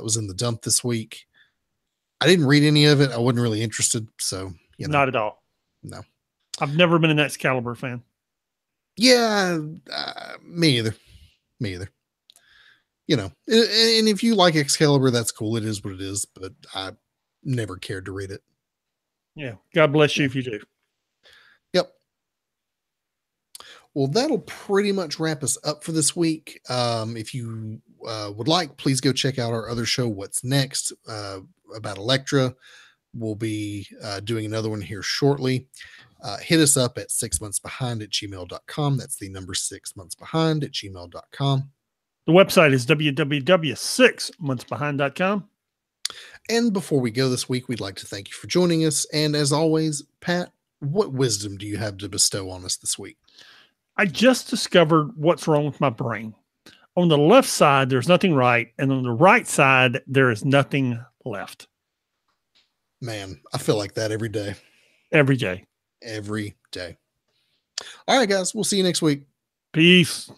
[SPEAKER 2] was in the dump this week. I didn't read any of it. I wasn't really interested. So,
[SPEAKER 1] Not at all.
[SPEAKER 2] No.
[SPEAKER 1] I've never been an Excalibur fan.
[SPEAKER 2] Yeah, me either. And if you like Excalibur, that's cool. It is what it is, but I never cared to read it.
[SPEAKER 1] Yeah. God bless you if you do.
[SPEAKER 2] Yep. Well, that'll pretty much wrap us up for this week. If you would like, please go check out our other show, What's Next, about Elektra. We'll be doing another one here shortly. Hit us up at 6monthsbehind@gmail.com. That's the number 6monthsbehind@gmail.com.
[SPEAKER 1] The website is www.6monthsbehind.com.
[SPEAKER 2] And before we go this week, we'd like to thank you for joining us. And as always, Pat, what wisdom do you have to bestow on us this week?
[SPEAKER 1] I just discovered what's wrong with my brain. On the left side, there's nothing right. And on the right side, there is nothing left.
[SPEAKER 2] Man, I feel like that every day.
[SPEAKER 1] Every day.
[SPEAKER 2] Every day. All right, guys. We'll see you next week.
[SPEAKER 1] Peace.